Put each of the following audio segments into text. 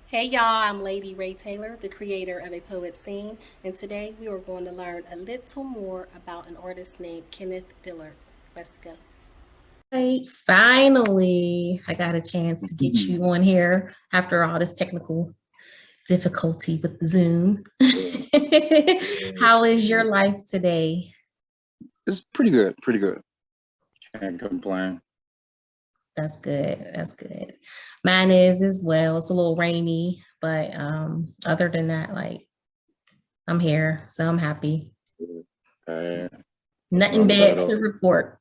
Hey y'all, I'm Lady Rae Taylor, the creator of A Poet Scene, and today we are going to learn a little more about an artist named Kenneth Dillard. Let's go. Right, finally, I got a chance to get Mhm. you on here after all this technical difficulty with Zoom. Yeah, yeah, How is your yeah. life today? It's pretty good, pretty good. Can't complain. That's good. That's good. Mine is as well. It's a little rainy, but other than that, like I'm here, so I'm happy. Okay, as Nothing long as that bad to all report,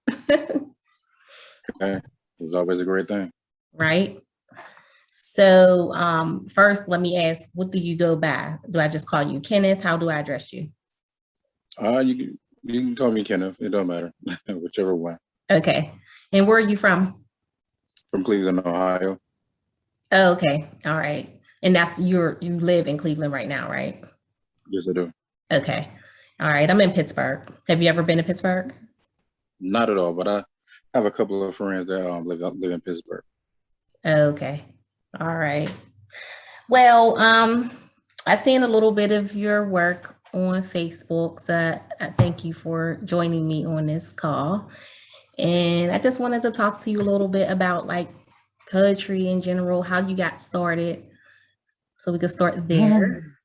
okay. It's always a great thing. right? So, first, let me ask, what do you go by? Do I just call you Kenneth? How do I address you? You can call me Kenneth. It don't matter, whichever one. Okay. And where are you from? From Cleveland, Ohio. Oh, okay. All right. And that's you live in Cleveland right now, right? Yes, I do. Okay. All right. I'm in Pittsburgh. Have you ever been to Pittsburgh? Not at all, but I have a couple of friends that live in Pittsburgh. Okay. All right. Well, I've seen a little bit of your work on Facebook, so I thank you for joining me on this call. And I just wanted to talk to you a little bit about like poetry in general, how you got started, so we could start there.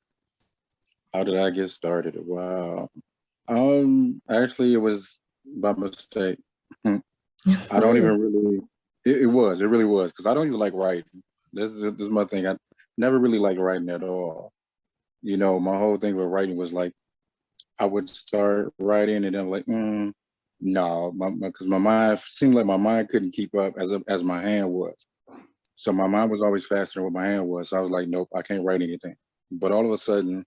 How did I get started? Wow. Actually, it was by mistake. I don't even really. It really was because I don't even like writing. This is my thing. I never really liked writing at all. My whole thing with writing was like I would start writing and then like, no, because my mind seemed like my mind couldn't keep up as my hand was. So my mind was always faster than what my hand was. So I was like, nope, I can't write anything. But all of a sudden,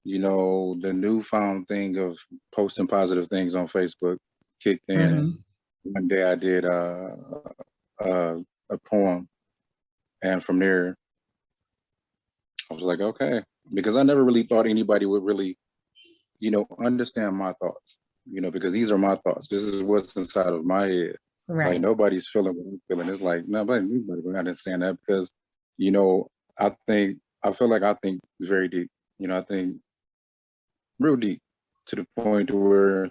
the newfound thing of posting positive things on Facebook kicked in, and Mhm. one day I did a poem, and from there I was like, okay, because I never really thought anybody would really, understand my thoughts, because these are my thoughts. This is what's inside of my head. Like Right. nobody's feeling what I'm feeling. It's like nobody will understand that because, you know, I feel like I think very deep. I think real deep to the point to where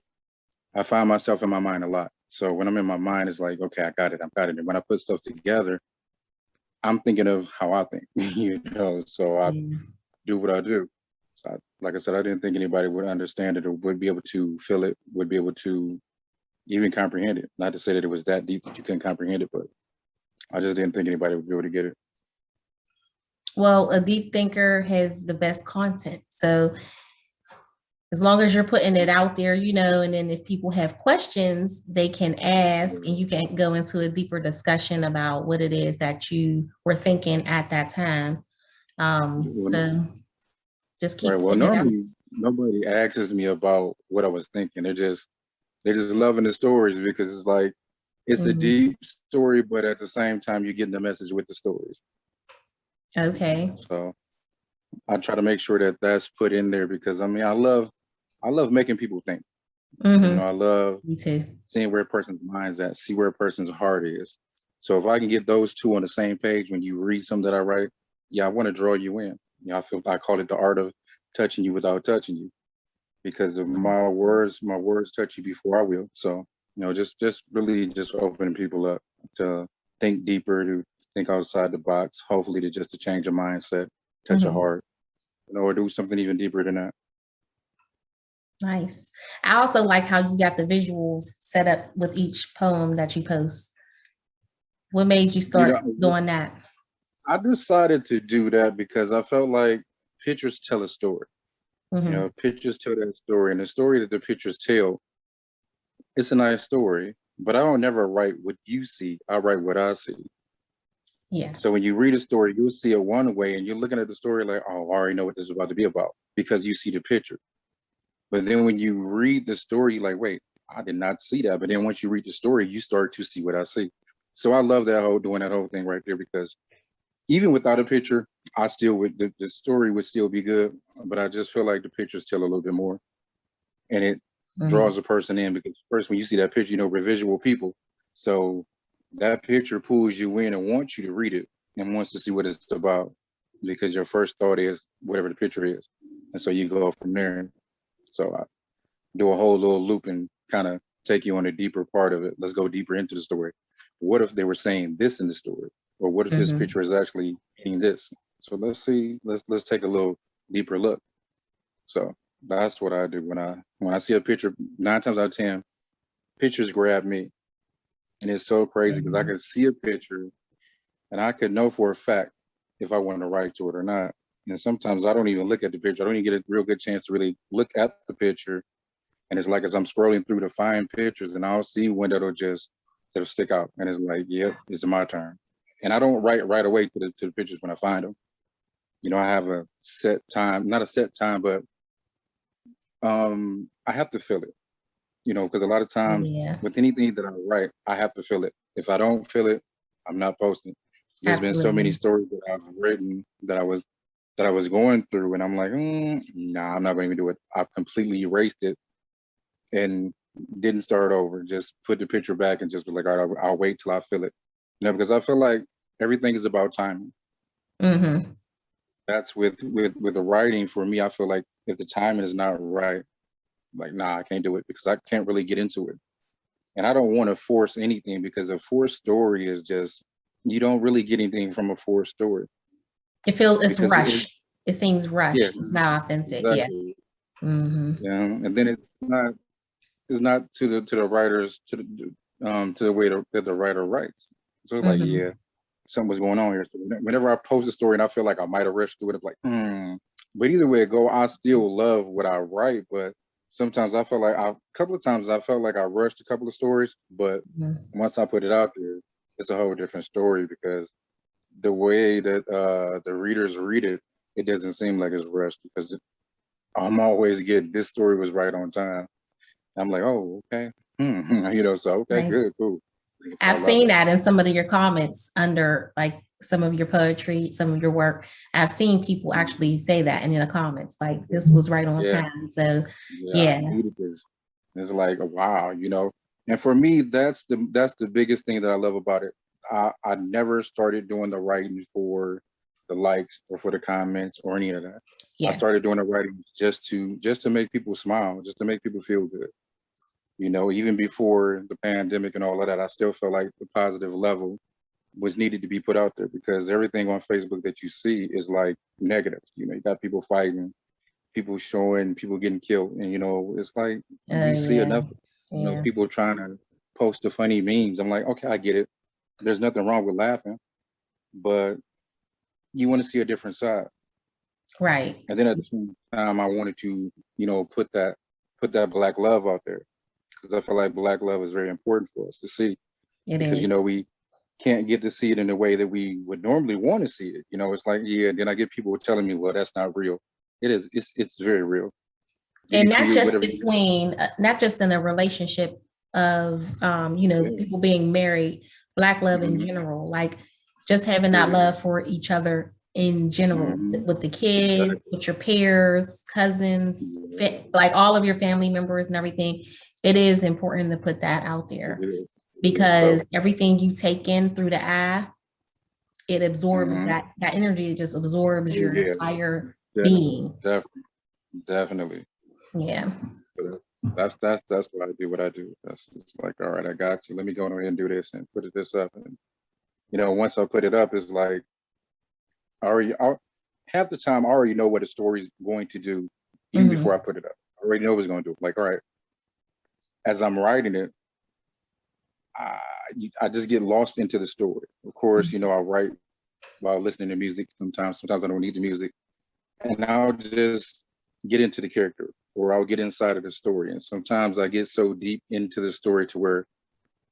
I find myself in my mind a lot. So when I'm in my mind, it's like, okay, I got it, I got it. And when I put stuff together, I'm thinking of how I think, So I Yeah. do what I do. So like I said, I didn't think anybody would understand it or would be able to feel it, would be able to even comprehend it. Not to say that it was that deep that you couldn't comprehend it, but I just didn't think anybody would be able to get it. Well, a deep thinker has the best content. So as long as you're putting it out there, and then if people have questions, they can ask and you can go into a deeper discussion about what it is that you were thinking at that time. Well, So just right. keep Well, putting it out. normally nobody asks me about what I was thinking. They're just loving the stories because it's like it's a Mhm. deep story, but at the same time you're getting the message with the stories. Okay. So I try to make sure that that's put in there because I mean I love making people think. Hmm. I love Me too. seeing where a person's mind's at, see where a person's heart is. So if I can get those two on the same page when you read something that I write, yeah, I want to draw you in. I call it the art of touching you without touching you because of my words touch you before I will. So, just really just opening people up to think deeper, to think outside the box, hopefully to change a mindset, touch a Mhm. heart, or do something even deeper than that. Nice. I also like how you got the visuals set up with each poem that you post. What made you You start know, doing that? I decided to do that because I felt like pictures tell a story. Hmm. Pictures tell that story, and the story that the pictures tell, it's a nice story. But I don't never write what you see. I write what I see. Yeah. So when you read a story, you'll see it one way, and you're looking at the story like, oh, I already know what this is about to be about because you see the picture. But then when you read the story, you're like, wait, I did not see that. But then once you read the story, you start to see what I see. So I love doing that whole thing right there because even without a picture, I still would the story would still be good, but I just feel like the pictures tell a little bit more, and it Mhm. draws a person in because first when you see that picture, we're visual people, so that picture pulls you in and wants you to read it and wants to see what it's about. because your first thought is whatever the picture is. And so you go from there. So I do a whole little loop and kind of take you on a deeper part of it. Let's go deeper into the story. What if they were saying this in the story? Or what if this picture is actually meaning this? So let's see, let's take a little deeper look. So that's what I do when I see a picture. 9 times out of 10, pictures grab me. And it's so crazy because I could see a picture and I could know for a fact if I want to write to it or not. And sometimes I don't even look at the picture. I don't even get a real good chance to really look at the picture. And it's like as I'm scrolling through to find pictures, and I'll see one that'll stick out. And it's like, yep, it's my turn. And I don't write right away to the pictures when I find them. You know, I have a set time, not a set time, but I have to feel it. You know, because a lot of times with anything that I write, I have to feel it. If I don't feel it, I'm not posting. There's been so many stories that I've written that I was going through, and I'm like, nah, I'm not going to even do it. I've completely erased it and didn't start over. Just put the picture back and just be like, all right, I'll wait till I feel it. You know, because I feel like everything is about timing. That's with the writing for me. I feel like if the timing is not right, like, nah, I can't do it because I can't really get into it. And I don't want to force anything because a forced story is just, you don't really get anything from a forced story. It's rushed. It seems rushed. Yeah, it's not authentic. Exactly. Yeah. And then it's not to the writers, to the way that the writer writes. So it's like, yeah, something's going on here. So whenever I post a story and I feel like I might have rushed through it, I'm like, But either way it go, I still love what I write, but sometimes I felt like a couple of times I felt like I rushed a couple of stories, but once I put it out there, it's a whole different story because the way that the readers read it, it doesn't seem like it's rushed because I'm always getting this story was right on time. I'm like, oh, okay. You know, so okay, nice. Good, cool. I've seen that in some of your comments under like some of your poetry, some of your work. I've seen people actually say that in the comments, like this was right on time. So yeah. I needed this. It's like, wow, you know. And for me, that's the biggest thing that I love about it. I never started doing the writing for the likes or for the comments or any of that. I started doing the writing just to make people smile, just to make people feel good. You know, even before the pandemic and all of that, I still felt like the positive level was needed to be put out there because everything on Facebook that you see is like negative. You know, you got people fighting, people showing, people getting killed. And, you know, it's like you see enough, you know, people trying to post the funny memes. I'm like, okay, I get it. There's nothing wrong with laughing, but you want to see a different side. Right. And then at the same time, I wanted to, you know, put that Black love out there. Because I feel like Black love is very important for us to see. Because, you know, we can't get to see it in the way that we would normally want to see it. You know, it's like, then I get people telling me, well, that's not real. It is. It's very real. And not just between, not just in a relationship of, you know, people being married, Black love in general, like just having that love for each other in general, with the kids, with your peers, cousins, like all of your family members and everything. It is important to put that out there because everything you take in through the eye, it absorbs that energy. It just absorbs your entire being. Definitely. Yeah. That's why I do what I do. It's like, all right, I got you. Let me go ahead and do this and put this up. And, you know, once I put it up, it's like, half the time I already know what the story's going to do even before I put it up. I already know what it's going to do. Like, all right, as I'm writing it, I just get lost into the story. Of course, you know, I write while listening to music sometimes. Sometimes I don't need the music. And I'll just get into the character or I'll get inside of the story. And sometimes I get so deep into the story to where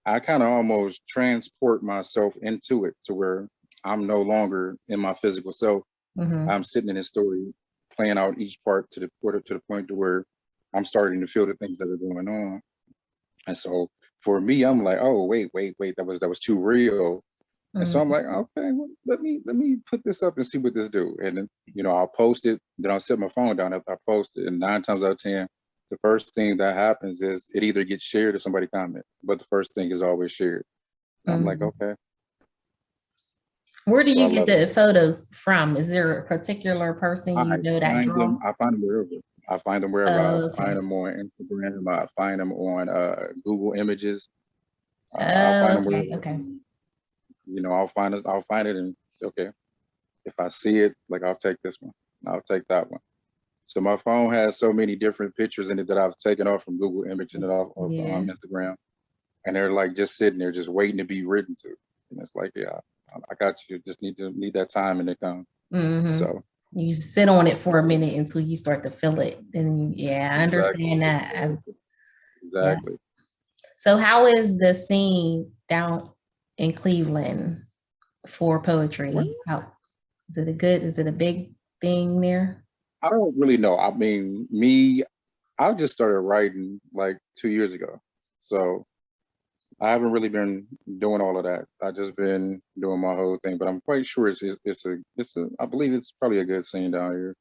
I kind of almost transport myself into it to where I'm no longer in my physical self. I'm sitting in this story, playing out each part to the point to where I'm starting to feel the things that are going on. And so for me, I'm like, oh, wait, that was too real. And so I'm like, okay, well, let me put this up and see what this do. And then, you know, I'll post it, then I'll set my phone down after I post it. And 9 times out of 10, the first thing that happens is it either gets shared or somebody comment, but the first thing is always shared. And I'm like, okay. Where do So I you get love it. the photos from? Is there a particular person you know that draw? I find them wherever. I find them wherever. I Oh, find okay. them on Instagram. I find them on Google Images. I'll Oh, find them okay. wherever. Okay. You know, I'll find it. I'll find it, and okay, if I see it, like I'll take this one. I'll take that one. So my phone has so many different pictures in it that I've taken off from Google Images and off of Yeah. Instagram, and they're like just sitting there, just waiting to be written to. And it's like, yeah, I got you. Just need that time and it come. Mm-hmm. So You sit on it for a minute until you start to feel it. And yeah, I understand that. Yeah. exactly. So how is the scene down in Cleveland for Well, poetry? How is it a big thing there? I don't really know. I mean, I just started writing like 2 years ago. So I haven't really been doing all of that. I just been doing my whole thing, but I'm quite sure I believe it's probably a good scene down here.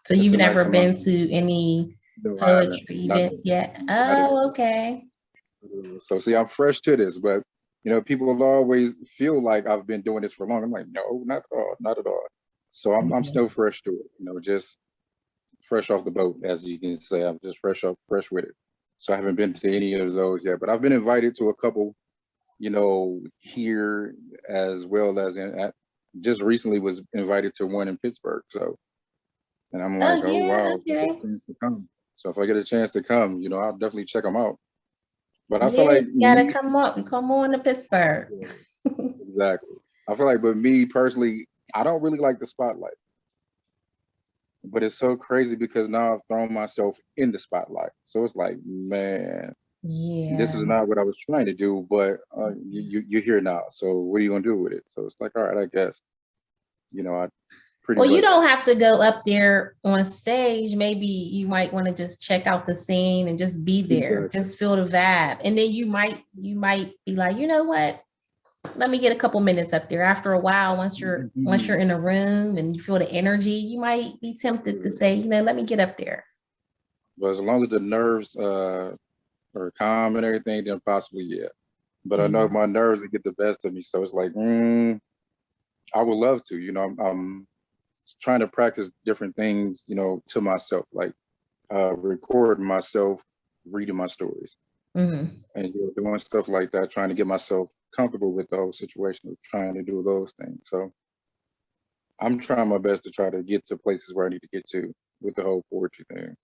So It's you've a nice never amount been of to any no, I haven't. poetry Not events yet? not at Oh, okay. all. So see, I'm fresh to this, but you know, people will always feel like I've been doing this for long. I'm like, no, not at all, not at all. So I'm Mhm. still fresh to it, you know, just fresh off the boat, as you can say. I'm just fresh with it. So I haven't been to any of those yet, but I've been invited to a couple, you know, here as well as just recently was invited to one in Pittsburgh. So, and I'm Oh like, oh yeah, wow, if I get okay. a chance to come. So if I get a chance to come, you know, I'll definitely check them out. But I feel Yeah, like you gotta me, come on to Pittsburgh. exactly. I feel like, but me personally, I don't really like the spotlight. But it's so crazy because now I've thrown myself in the spotlight. So it's like, man, this Yeah. is not what I was trying to do, but you're here now. So what are you gonna do with it? So it's like, all right, I guess, you know, I pretty Well, you much don't have to go up there on stage. Maybe you might want to just check out the scene and just be there, exactly. just feel the vibe. And then you might be like, you know what? Let me get a couple minutes up there. After a while, once you're in a room and you feel the energy, you might be tempted to say, you know, let me get up there. But as long as the nerves are calm and everything, then possibly yeah. But I know Yeah. my nerves will get the best of me, so it's like, I would love to. You know, I'm trying to practice different things, you know, to myself, like recording myself reading my stories Mm-hmm. and you know, doing stuff like that, trying to get myself comfortable with the whole situation of trying to do those things. So I'm trying my best to try to get to places where I need to get to with the whole poetry thing,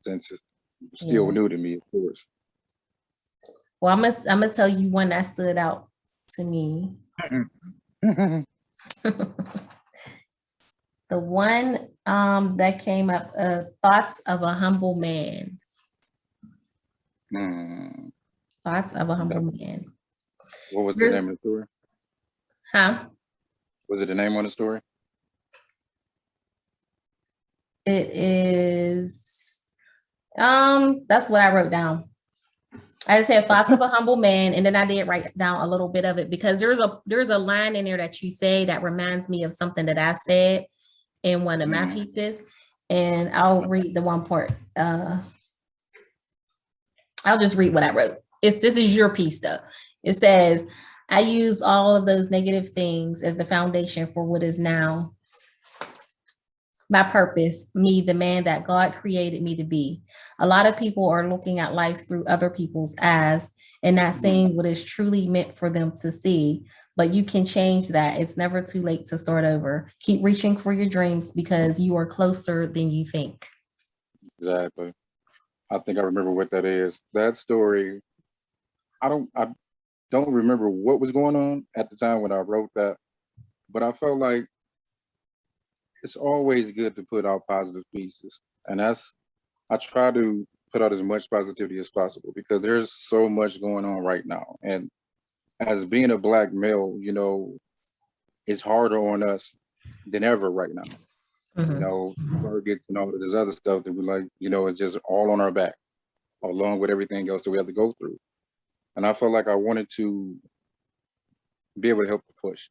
since it's still Yeah. new to me, of course. Well, I'm gonna tell you one that stood out to me. The one that came up, thoughts of a humble man. Hmm. Thoughts of a No. humble man. What was the There's- name of the story? Huh? Was it the name on the story? It is that's what I wrote down. I just said thoughts of a humble man, and then I did write down a little bit of it because there's a line in there that you say that reminds me of something that I said in one of my pieces. And I'll read the one part. I'll just read what I wrote. This is your piece though. It says, I use all of those negative things as the foundation for what is now my purpose, me, the man that God created me to be. A lot of people are looking at life through other people's eyes and not seeing what is truly meant for them to see. But you can change that. It's never too late to start over. Keep reaching for your dreams because you are closer than you think. Exactly. I think I remember what that is. That story, I don't remember what was going on at the time when I wrote that, but I felt like it's always good to put out positive pieces. And I try to put out as much positivity as possible because there's so much going on right now. And as being a black male, you know, it's harder on us than ever right now. You Mhm. know, targets and all of this other stuff that we like, you know, it's just all on our back, along with everything else that we have to go through. And I felt like I wanted to be able to help the push,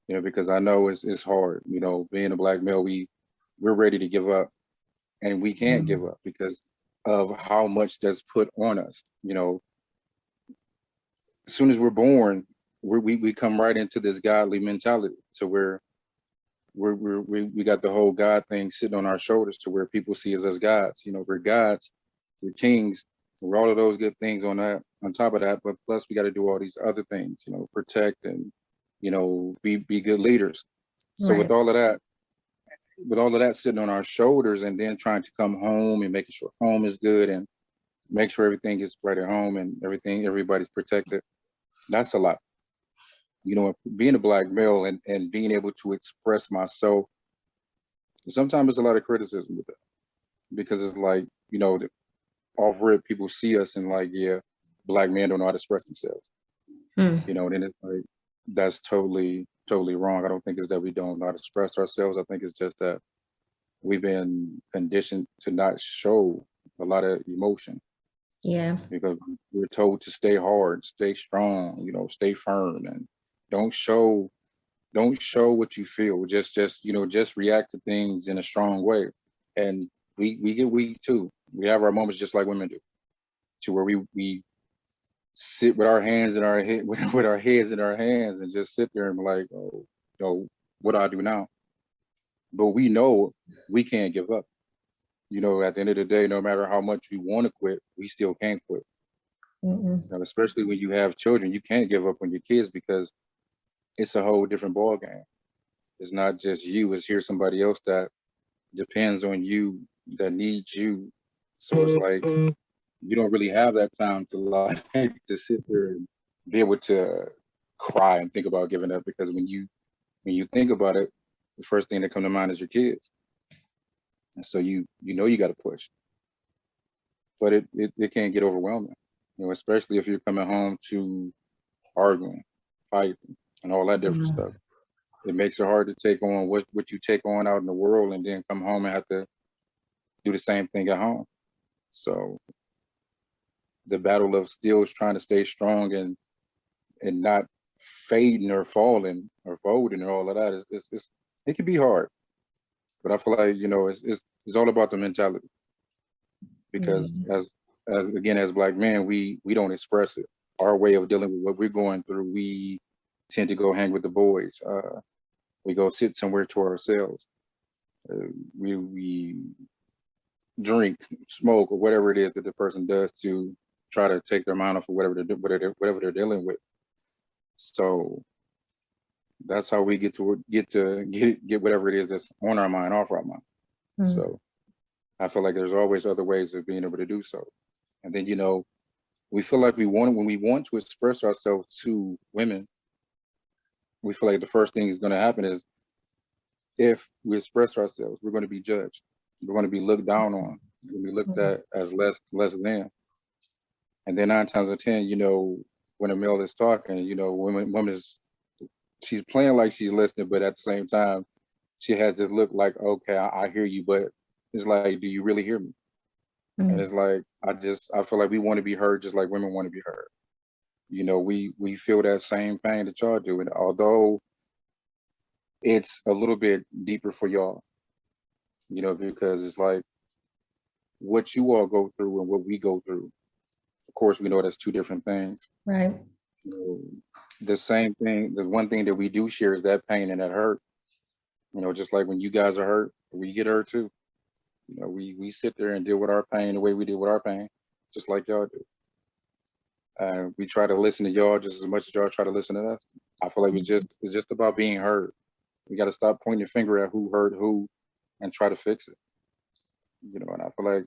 you know, because I know it's hard. You know, being a black male, we're ready to give up, and we can't give up because of how much that's put on us. You know, as soon as we're born, we come right into this godly mentality to where we got the whole God thing sitting on our shoulders to where people see us as gods. You know, we're gods, we're kings, we're all of those good things on top of that. But plus we got to do all these other things, you know, protect and, you know, be good leaders. So Right. with all of that sitting on our shoulders and then trying to come home and making sure home is good and make sure everything is right at home and everybody's protected, that's a lot. You know, being a Black male and being able to express myself, sometimes there's a lot of criticism with that because it's like, you know, off rip, people see us and like, yeah, Black men don't know how to express themselves. You know, and then it's like, that's totally wrong. I don't think it's that we don't know how to express ourselves. I think it's just that we've been conditioned to not show a lot of emotion. Yeah. Because we're told to stay hard, stay strong, you know, stay firm, and don't show what you feel. Just you know, just react to things in a strong way. And we get weak too. We have our moments just like women do, to where we sit with our hands in our head with our heads in our hands and just sit there and be like, oh, no, what do I do now? But we know we can't give up. You know, at the end of the day, no matter how much we want to quit, we still can't quit. And especially when you have children, you can't give up on your kids because it's a whole different ball game. It's not just you, it's here somebody else that depends on you, that needs you. So it's like you don't really have that time to like to sit there and be able to cry and think about giving up, because when you think about it, the first thing that come to mind is your kids. And so you know you got to push. But it can get overwhelming, you know, especially if you're coming home to arguing, fighting, and all that different stuff. It makes it hard to take on what you take on out in the world and then come home and have to do the same thing at home. So the battle of still trying to stay strong and not fading or falling or folding and all of that is it can be hard. But I feel like, you know, it's all about the mentality. Because as again, as Black men, we don't express it. Our way of dealing with what we're going through, we tend to go hang with the boys. We go sit somewhere to ourselves. We drink, smoke, or whatever it is that the person does to try to take their mind off of whatever they're dealing with. So that's how we get whatever it is that's on our mind off our mind. So I feel like there's always other ways of being able to do so. And then, you know, we feel like when we want to express ourselves to women, we feel like the first thing is going to happen is if we express ourselves, we're going to be judged. We're going to be looked down on. We're going to be looked at as less than. And then 9 times out of 10, you know, when a male is talking, you know, she's playing like she's listening, but at the same time, she has this look like, okay, I hear you, but it's like, do you really hear me? And it's like, I feel like we want to be heard just like women want to be heard. You know, we feel that same pain that y'all do. And although it's a little bit deeper for y'all, you know, because it's like what you all go through and what we go through. Of course, we know that's two different things. Right. You know, the same thing, the one thing that we do share is that pain and that hurt. You know, just like when you guys are hurt, we get hurt too. You know, we sit there and deal with our pain the way we deal with our pain, just like y'all do. We try to listen to y'all just as much as y'all try to listen to us. I feel like it's just about being heard. We got to stop pointing the finger at who hurt who and try to fix it. You know, and I feel like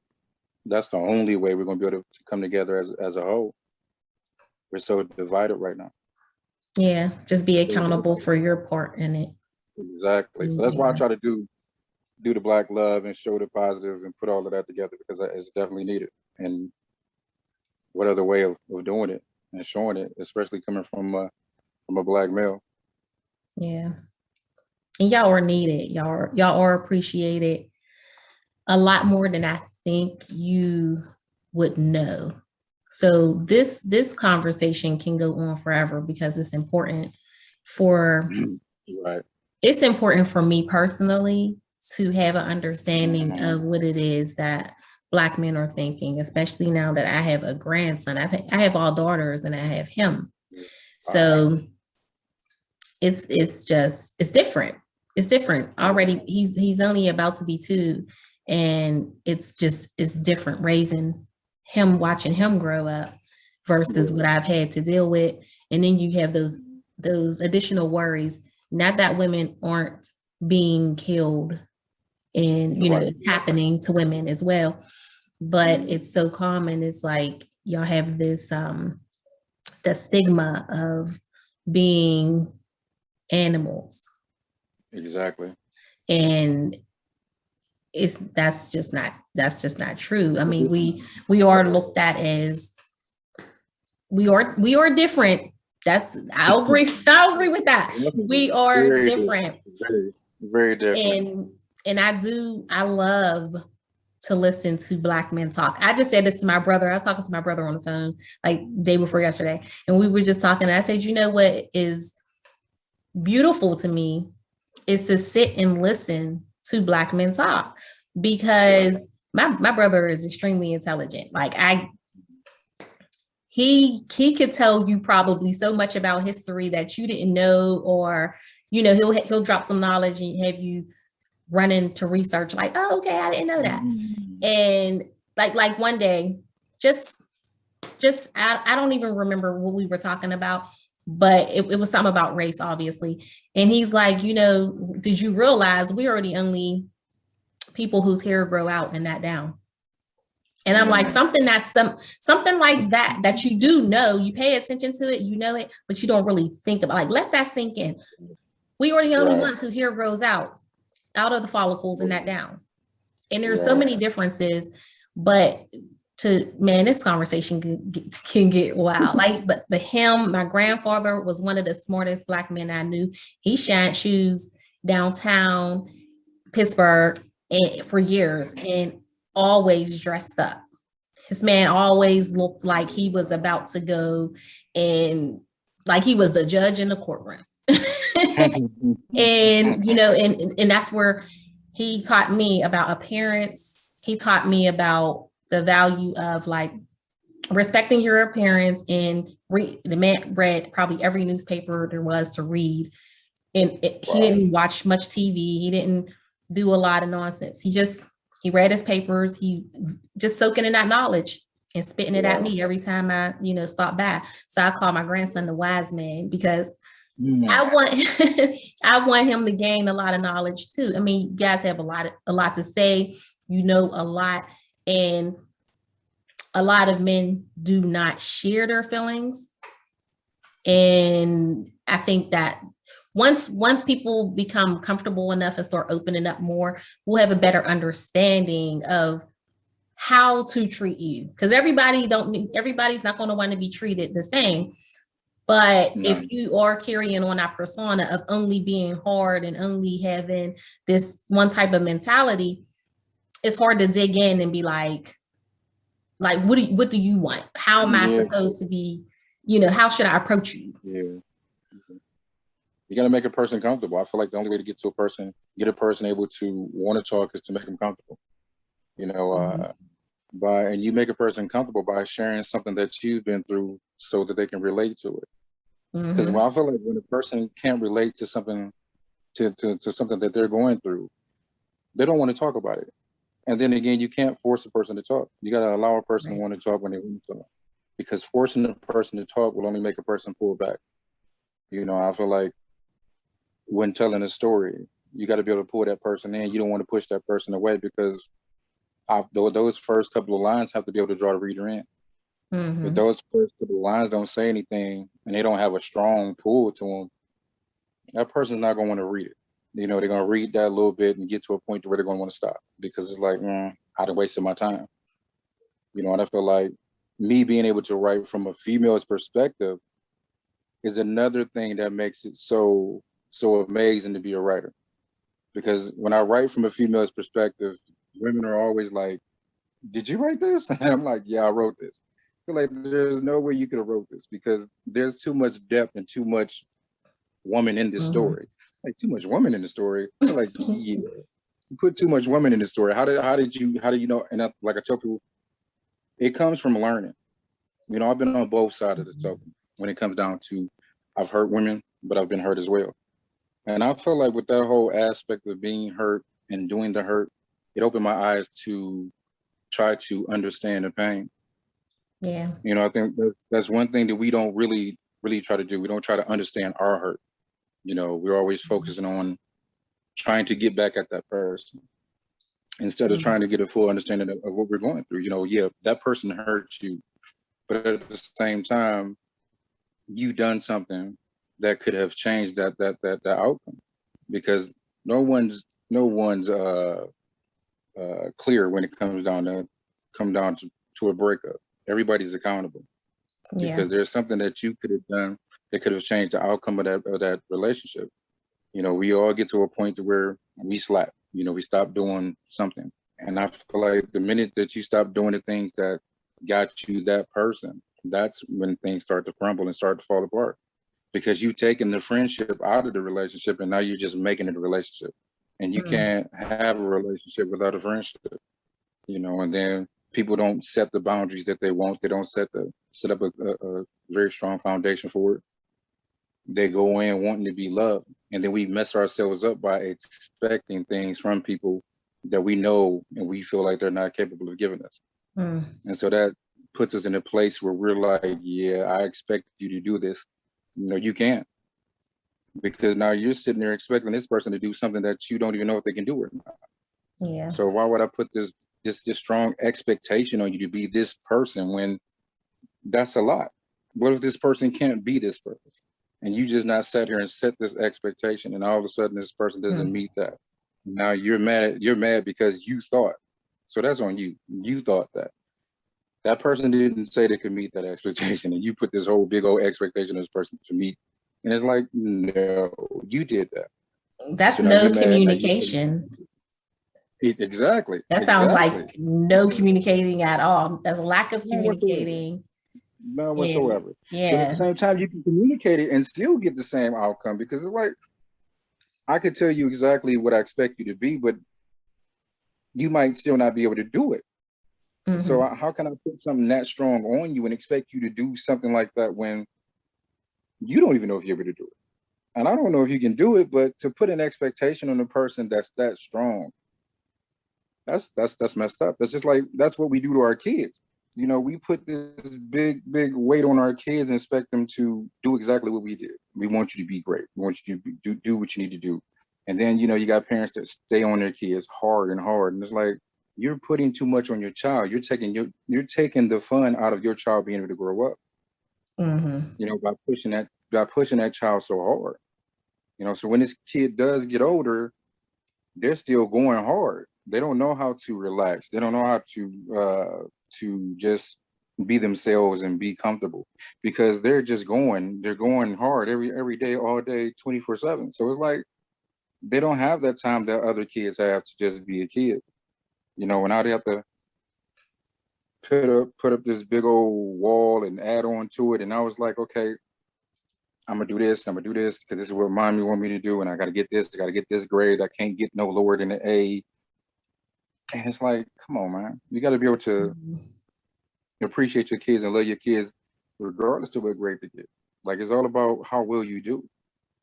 that's the only way we're going to be able to come together as a whole. We're so divided right now. Yeah, just be accountable for your part in it. Exactly. So that's why I try to do the Black love and show the positives and put all of that together, because it's definitely needed. And what other way of doing it and showing it, especially coming from a Black male. Yeah. And y'all are needed. Y'all are appreciated a lot more than I think you would know. So this conversation can go on forever because it's important for right. It's important for me personally to have an understanding of what it is that Black men are thinking, especially now that I have a grandson. I have all daughters and I have him. So it's different. It's different already. He's only about to be 2, and it's different raising him, watching him grow up versus what I've had to deal with. And then you have those additional worries. Not that women aren't being killed, and it's happening to women as well, but it's so common. It's like y'all have this the stigma of being animals. Exactly. And that's just not true. I mean, we are looked at as we are different. I'll agree with that. We are very different. Very, very different. And I love to listen to Black men talk. I just said this to my brother. I was talking to my brother on the phone like day before yesterday, and we were just talking. And I said, you know what is beautiful to me is to sit and listen to Black men talk, because my brother is extremely intelligent. Like he could tell you probably so much about history that you didn't know, or he'll drop some knowledge and have you running to research like, oh, okay, I didn't know that. And like one day, just I don't even remember what we were talking about, but it was something about race, obviously. And he's like, did you realize we are the only people whose hair grow out and not down? And I'm like, something like that you do know, you pay attention to it, it, but you don't really think about, like, let that sink in. We are the only ones whose hair grows out of the follicles and not down. And there's so many differences, but this conversation can get wild. Like, but my grandfather was one of the smartest Black men I knew. He shined shoes downtown Pittsburgh for years and always dressed up. His man always looked like he was about to go and like he was the judge in the courtroom. And and that's where he taught me about appearance. He taught me about the value of like respecting your appearance, and the man read probably every newspaper there was to read. And he didn't watch much TV. He didn't do a lot of nonsense. He read his papers. He just soaking in that knowledge and spitting it at me every time I, stop by. So I call my grandson the wise man, because I want him to gain a lot of knowledge too. I mean, you guys have a lot to say, a lot, and a lot of men do not share their feelings. And I think that once people become comfortable enough and start opening up more, we'll have a better understanding of how to treat you. Because everybody's not going to want to be treated the same. But if you are carrying on that persona of only being hard and only having this one type of mentality, it's hard to dig in and be like what do you want? How am I supposed to be? How should I approach you? You got to make a person comfortable. I feel like the only way to get a person able to want to talk is to make them comfortable. And you make a person comfortable by sharing something that you've been through so that they can relate to it. Because I feel like when a person can't relate to something, to something that they're going through, they don't want to talk about it. And then again, you can't force a person to talk. You got to allow a person to want to talk when they want to talk. Because forcing a person to talk will only make a person pull back. I feel like when telling a story, you got to be able to pull that person in. You don't want to push that person away, because those first couple of lines have to be able to draw the reader in. If those first couple of lines don't say anything and they don't have a strong pull to them, that person's not going to want to read it. They're going to read that a little bit and get to a point where they're going to want to stop, because it's like, I'd have wasted my time. And I feel like me being able to write from a female's perspective is another thing that makes it so amazing to be a writer. Because when I write from a female's perspective, women are always like, did you write this? And I'm like, yeah, I wrote this. I feel like there's no way you could have wrote this, because there's too much depth and too much woman in this story. Like, too much woman in the story. I feel like, you put too much woman in the story. How did you know? And like I tell people, it comes from learning. I've been on both sides of the token when it comes down to, I've heard women but I've been hurt as well. And I feel like with that whole aspect of being hurt and doing the hurt, it opened my eyes to try to understand the pain. Yeah. You know, I think that's one thing that we don't really try to do. We don't try to understand our hurt. You know, we're always focusing on trying to get back at that person instead of trying to get a full understanding of what we're going through. You know, yeah, that person hurt you, but at the same time, you done something that could have changed that outcome, because no one's clear when it comes down to a breakup. Everybody's accountable because there's something that you could have done that could have changed the outcome of that relationship. You know, we all get to a point to where we slap. You know, we stop doing something, and I feel like the minute that you stop doing the things that got you that person, that's when things start to crumble and start to fall apart, because you've taken the friendship out of the relationship and now you're just making it a relationship, and you can't have a relationship without a friendship. You know, and then people don't set the boundaries that they want. They don't set up a very strong foundation for it. They go in wanting to be loved, and then we mess ourselves up by expecting things from people that we know and we feel like they're not capable of giving us. And so that puts us in a place where we're like, yeah, I expect you to do this. No, you can't, because now you're sitting there expecting this person to do something that you don't even know if they can do or not. Yeah. So why would I put this strong expectation on you to be this person when that's a lot? What if this person can't be this person, and you just not sat here and set this expectation, and all of a sudden this person doesn't meet that? Now you're mad because you thought. So that's on you. You thought that person didn't say they could meet that expectation, and you put this whole big old expectation of this person to meet, and it's like, no, you did that. That's So no communication. Exactly. That sounds like no communicating at all. There's a lack of communicating. None whatsoever. Yeah. But at the same time, you can communicate it and still get the same outcome, because it's like, I could tell you exactly what I expect you to be, but you might still not be able to do it. So how can I put something that strong on you and expect you to do something like that when you don't even know if you're able to do it? And I don't know if you can do it, but to put an expectation on a person that's that strong, that's messed up. That's just like, that's what we do to our kids. You know, we put this big weight on our kids and expect them to do exactly what we did. We want you to be great. We want you to do what you need to do. And then, you know, you got parents that stay on their kids hard. And it's like, you're putting too much on your child. You're taking the fun out of your child being able to grow up. You know, by pushing that child so hard. You know, so when this kid does get older, they're still going hard. They don't know how to relax. They don't know how to just be themselves and be comfortable, because they're going hard every day, all day, 24/7. So it's like, they don't have that time that other kids have to just be a kid. You know, and now they have to put up this big old wall and add on to it. And I was like, okay, I'm gonna do this because this is what mommy want me to do, and I gotta get this grade. I can't get no lower than an A. And it's like, come on, man. You gotta be able to appreciate your kids and love your kids regardless of what grade they get. Like, it's all about how well you do.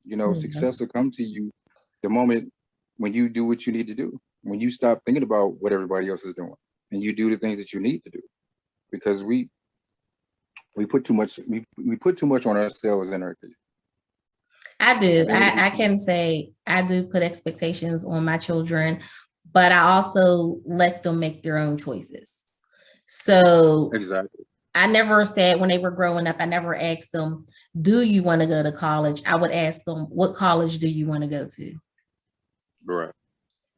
You know, success will come to you the moment when you do what you need to do. When you stop thinking about what everybody else is doing and you do the things that you need to do. Because we put too much on ourselves and our kids. I do. I can say I do put expectations on my children, but I also let them make their own choices. So exactly. I never said, when they were growing up, I never asked them, do you want to go to college? I would ask them, what college do you want to go to? Right.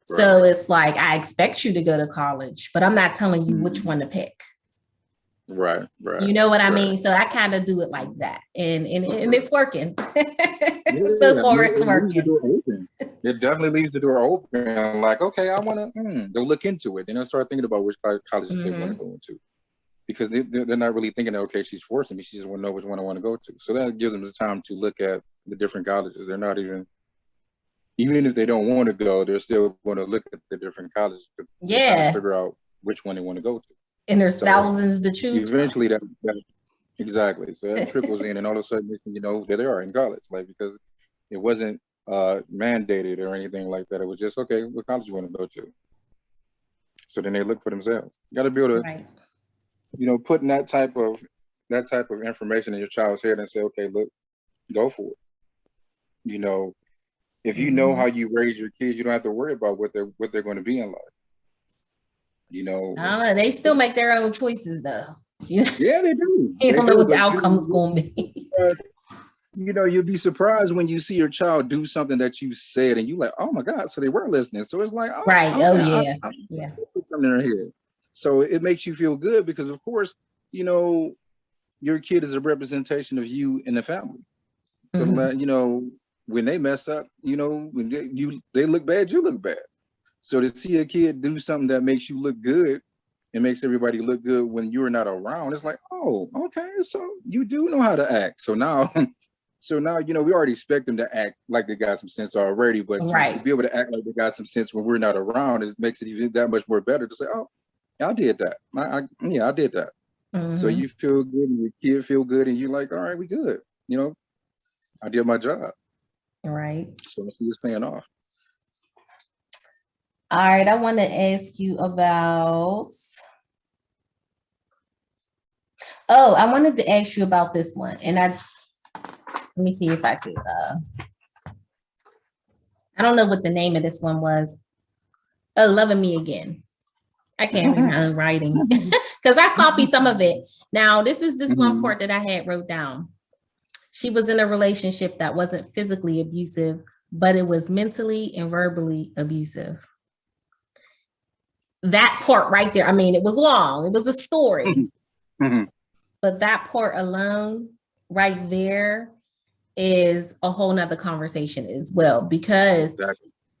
So it's like, I expect you to go to college, but I'm not telling you which one to pick. Right. You know what I mean? So I kind of do it like that, and it's working. So far, it's working. It definitely leaves the door open. Like, okay, I want to. They'll look into it, and they'll start thinking about which colleges they want to go into, because they're not really thinking that, okay, she's forcing me. She just want to know which one I want to go to. So that gives them the time to look at the different colleges. They're not even if they don't want to go, they're still going to look at the different colleges to figure out which one they want to go to. And there's thousands to choose eventually from. That exactly. So that trickles in, and all of a sudden, you know, there they are in college. Like, because It wasn't mandated or anything like that. It was just, okay, what college you want to go to? So then they look for themselves. You got to be able to, Right. put that type of information in your child's head and say, okay, look, go for it. If you know how you raise your kids, you don't have to worry about what they're going to be in life. I don't know. They still make their own choices though. Yeah, they do. You don't know what the outcome's going to be. You'll be surprised when you see your child do something that you said and you like, oh my God, so they were listening. So it's like, right. Okay, Yeah. Put something in their head. So it makes you feel good because of course, your kid is a representation of you and the family. So when they mess up, when they look bad, you look bad. So to see a kid do something that makes you look good, it makes everybody look good when you're not around. It's like, oh, okay, so you do know how to act. So now, we already expect them to act like they got some sense already, but to be able to act like they got some sense when we're not around, it makes it even that much more better to say, oh, I did that. I did that. So you feel good and your kid feel good and you're like, all right, we good. I did my job. Right. So I see it's paying off. All right, I want to ask you about. Oh, I wanted to ask you about this one, and let me see if I could. I don't know what the name of this one was. Oh, Loving Me Again. I can't read my own writing because I copied some of it. Now, this one part that I had wrote down. She was in a relationship that wasn't physically abusive, but it was mentally and verbally abusive. That part right there, I mean, it was long. It was a story. But that part alone right there is a whole nother conversation as well. Because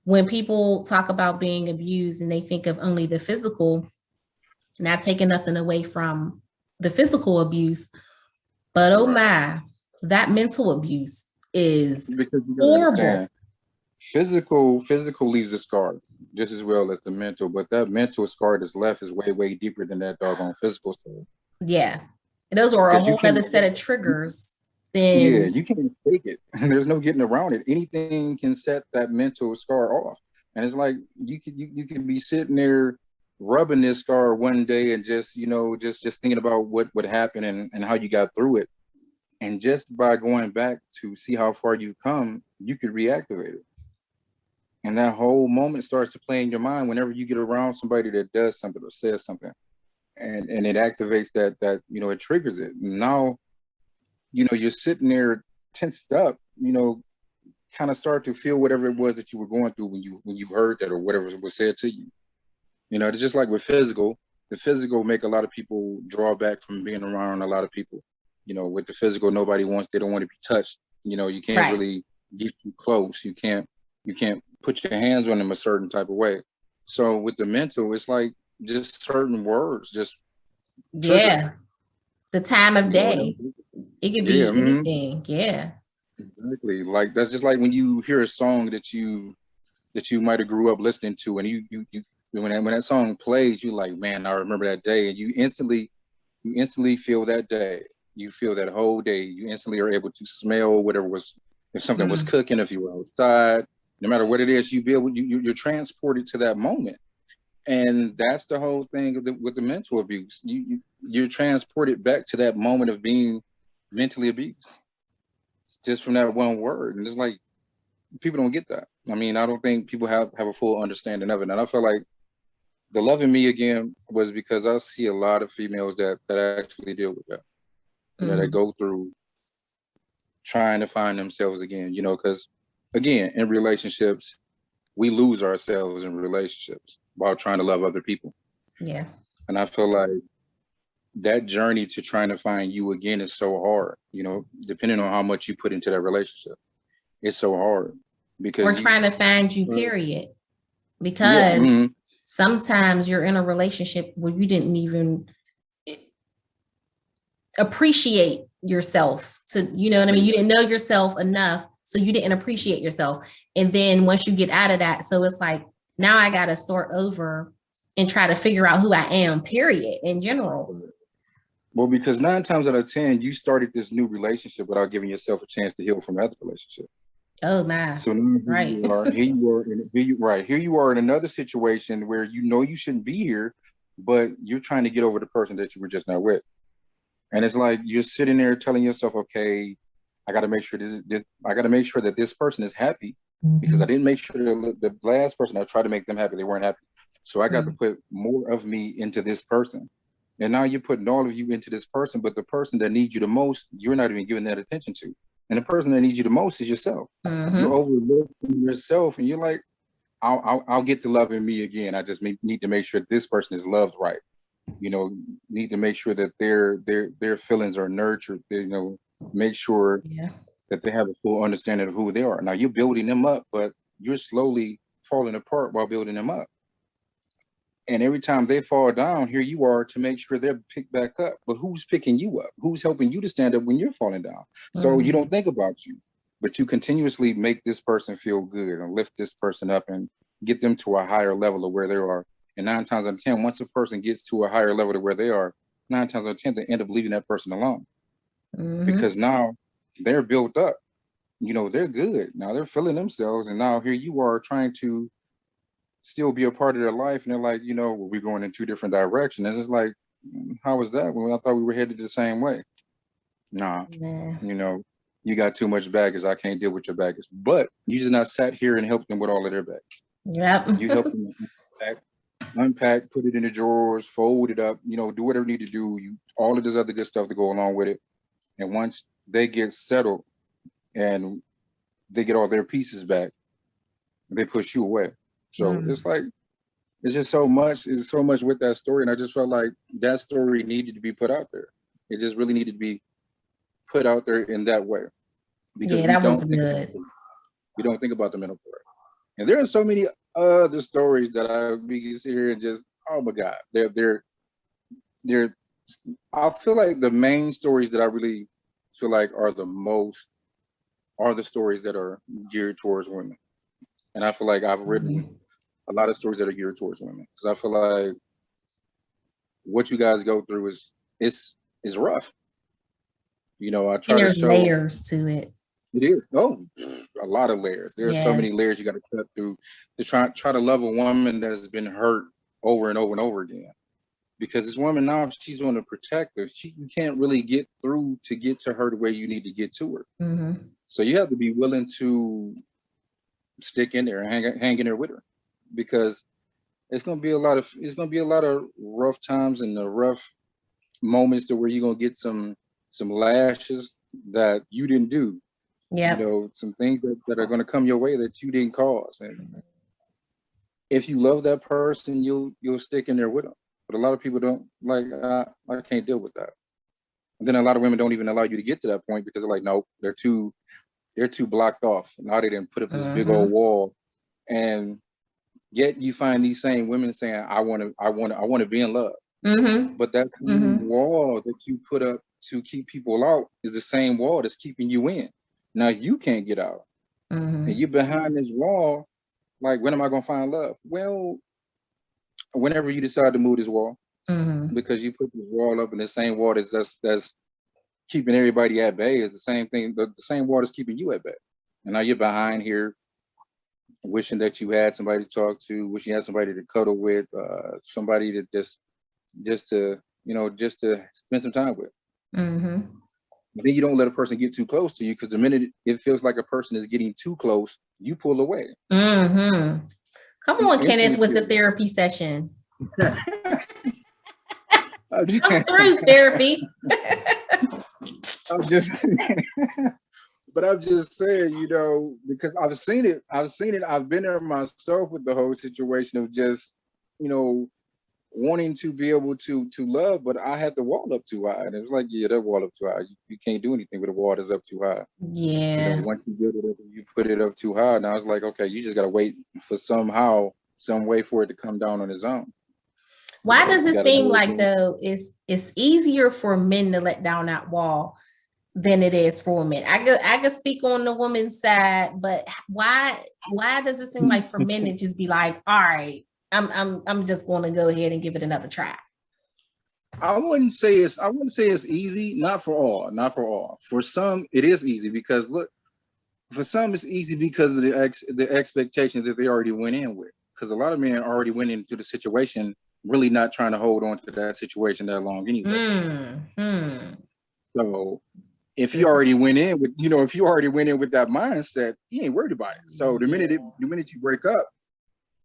when people talk about being abused and they think of only the physical, not taking nothing away from the physical abuse, but oh my, that mental abuse is horrible. Physical leaves a scar just as well as the mental, but that mental scar that's left is way, way deeper than that doggone physical scar. Yeah. Those are a whole other set of triggers. Yeah, you can't fake it. There's no getting around it. Anything can set that mental scar off. And it's like you can be sitting there rubbing this scar one day and just thinking about what happened and how you got through it. And just by going back to see how far you've come, you could reactivate it. And that whole moment starts to play in your mind whenever you get around somebody that does something or says something. And it activates that it triggers it. And now, you're sitting there tensed up, kind of start to feel whatever it was that you were going through when you heard that or whatever was said to you. It's just like with the physical make a lot of people draw back from being around a lot of people. With the physical, they don't want to be touched. You can't really get too close. You can't put your hands on them a certain type of way. So with the mental, it's like just certain words, just the time of day. It could be anything. Yeah. Exactly. Like that's just like when you hear a song that you might have grew up listening to, and you when that song plays, you like, man, I remember that day, and you instantly feel that day. You feel that whole day. You instantly are able to smell whatever was, if something was cooking, if you were outside, no matter what it is, you're transported to that moment. And that's the whole thing with the mental abuse. You're transported back to that moment of being mentally abused, just from that one word. And it's like, people don't get that. I mean, I don't think people have a full understanding of it. And I feel like the Loving Me Again was because I see a lot of females that actually deal with that. That go through trying to find themselves again, because again, in relationships, we lose ourselves in relationships while trying to love other people. Yeah. And I feel like that journey to trying to find you again is so hard, depending on how much you put into that relationship. It's so hard because we're trying to find you, period. Because sometimes you're in a relationship where you didn't even appreciate yourself you know what I mean? You didn't know yourself enough, so you didn't appreciate yourself. And then once you get out of that, so it's like, now I got to start over and try to figure out who I am, period, in general. Well, because 9 times out of 10, you started this new relationship without giving yourself a chance to heal from the other relationship. Oh my. So now Right. here you are in another situation where you know you shouldn't be here, but you're trying to get over the person that you were just not with. And it's like you're sitting there telling yourself, okay, I got to make sure I got to make sure that this person is happy, because I didn't make sure the last person I tried to make them happy, they weren't happy. So I got to put more of me into this person. And now you're putting all of you into this person, but the person that needs you the most, you're not even giving that attention to. And the person that needs you the most is yourself. You're overlooking yourself, and you're like, I'll get to loving me again. I just need to make sure this person is loved right. Need to make sure that their feelings are nurtured. Make sure that they have a full understanding of who they are. Now you're building them up, but you're slowly falling apart while building them up. And every time they fall down, here you are to make sure they're picked back up. But who's picking you up? Who's helping you to stand up when you're falling down? So you don't think about you, but you continuously make this person feel good and lift this person up and get them to a higher level of where they are. And 9 times out of 10, once a person gets to a higher level to where they are, 9 times out of 10, they end up leaving that person alone. Because now they're built up. They're good. Now they're feeling themselves. And now here you are trying to still be a part of their life. And they're like, we're going in 2 different directions. And it's like, how was that when I thought we were headed the same way? Nah, you got too much baggage. I can't deal with your baggage. But you just not sat here and helped them with all of their baggage. Yep. You helped them unpack, put it in the drawers, fold it up, do whatever you need to do. All of this other good stuff to go along with it. And once they get settled and they get all their pieces back, they push you away. So it's like, it's just so much. It's so much with that story. And I just felt like that story needed to be put out there. It just really needed to be put out there in that way. Because that was good. We don't think about the mental part. And there are so many other stories that we sit here and just, oh my God, they're I feel like the main stories that I really feel like are the stories that are geared towards women. And I feel like I've written a lot of stories that are geared towards women, because I feel like what you guys go through is rough. I try to show layers to it. It is. Oh, a lot of layers. There's so many layers you got to cut through to try to love a woman that has been hurt over and over and over again. Because this woman now, she's on a protector. You can't really get through to get to her the way you need to get to her. So you have to be willing to stick in there and hang in there with her, because it's gonna be a lot of rough times and the rough moments to where you're gonna get some lashes that you didn't do. Some things that are gonna come your way that you didn't cause. And if you love that person, you'll stick in there with them. But a lot of people don't, like, I can't deal with that. And then a lot of women don't even allow you to get to that point, because they're like, nope, they're too blocked off. Now they didn't put up this big old wall. And yet you find these same women saying, I want to be in love. But that wall that you put up to keep people out is the same wall that's keeping you in. Now you can't get out. And you're behind this wall. Like, when am I going to find love? Well, whenever you decide to move this wall, because you put this wall up, and the same wall that's keeping everybody at bay is the same thing. The same wall that's keeping you at bay. And now you're behind here, wishing that you had somebody to talk to, wishing you had somebody to cuddle with, somebody to just to spend some time with. But then you don't let a person get too close to you, because the minute it feels like a person is getting too close, you pull away. Come on, Kenneth, with the therapy session. I'm through therapy. I'm just saying, because I've seen it. I've been there myself with the whole situation of just, wanting to be able to love, but I had the wall up too high. And it was like, that wall up too high. You can't do anything with a wall that's up too high. Once you build it up, you put it up too high. Now it's like, okay, you just got to wait for some way for it to come down on its own. Why does it seem like, though, it's easier for men to let down that wall than it is for women? I could speak on the woman's side, but why does it seem like for men to just be like, all right, I'm just going to go ahead and give it another try? I wouldn't say it's easy. Not for all. For some, it is easy, because look, For some, it's easy because of the expectation that they already went in with. Because a lot of men already went into the situation really not trying to hold on to that situation that long anyway. So if you already went in with, if you already went in with that mindset, he ain't worried about it. So the minute you break up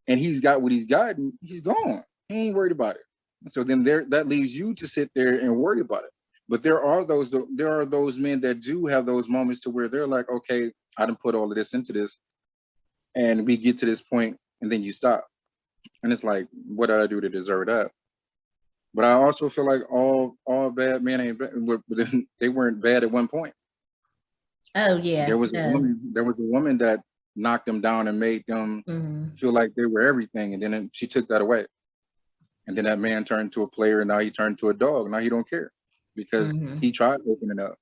and he's got what he's gotten, he's gone. He ain't worried about it. So then that leaves you to sit there and worry about it. But there are those men that do have those moments to where they're like, okay, I done put all of this into this, and we get to this point, and then you stop, and it's like, what did I do to deserve that? But I also feel like all bad men ain't bad. They weren't bad at one point. Oh yeah. There was a woman that knocked them down and made them feel like they were everything, and then she took that away. And then that man turned into a player, and now he turned to a dog. Now he don't care because he tried opening up.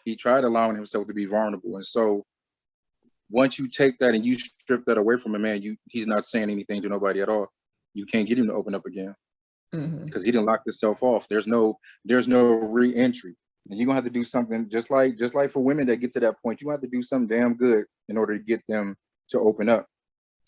He tried allowing himself to be vulnerable. And so once you take that and you strip that away from a man, he's not saying anything to nobody at all. You can't get him to open up again because he didn't lock himself off. There's no re-entry. And you're gonna have to do something just like for women that get to that point, you have to do something damn good in order to get them to open up,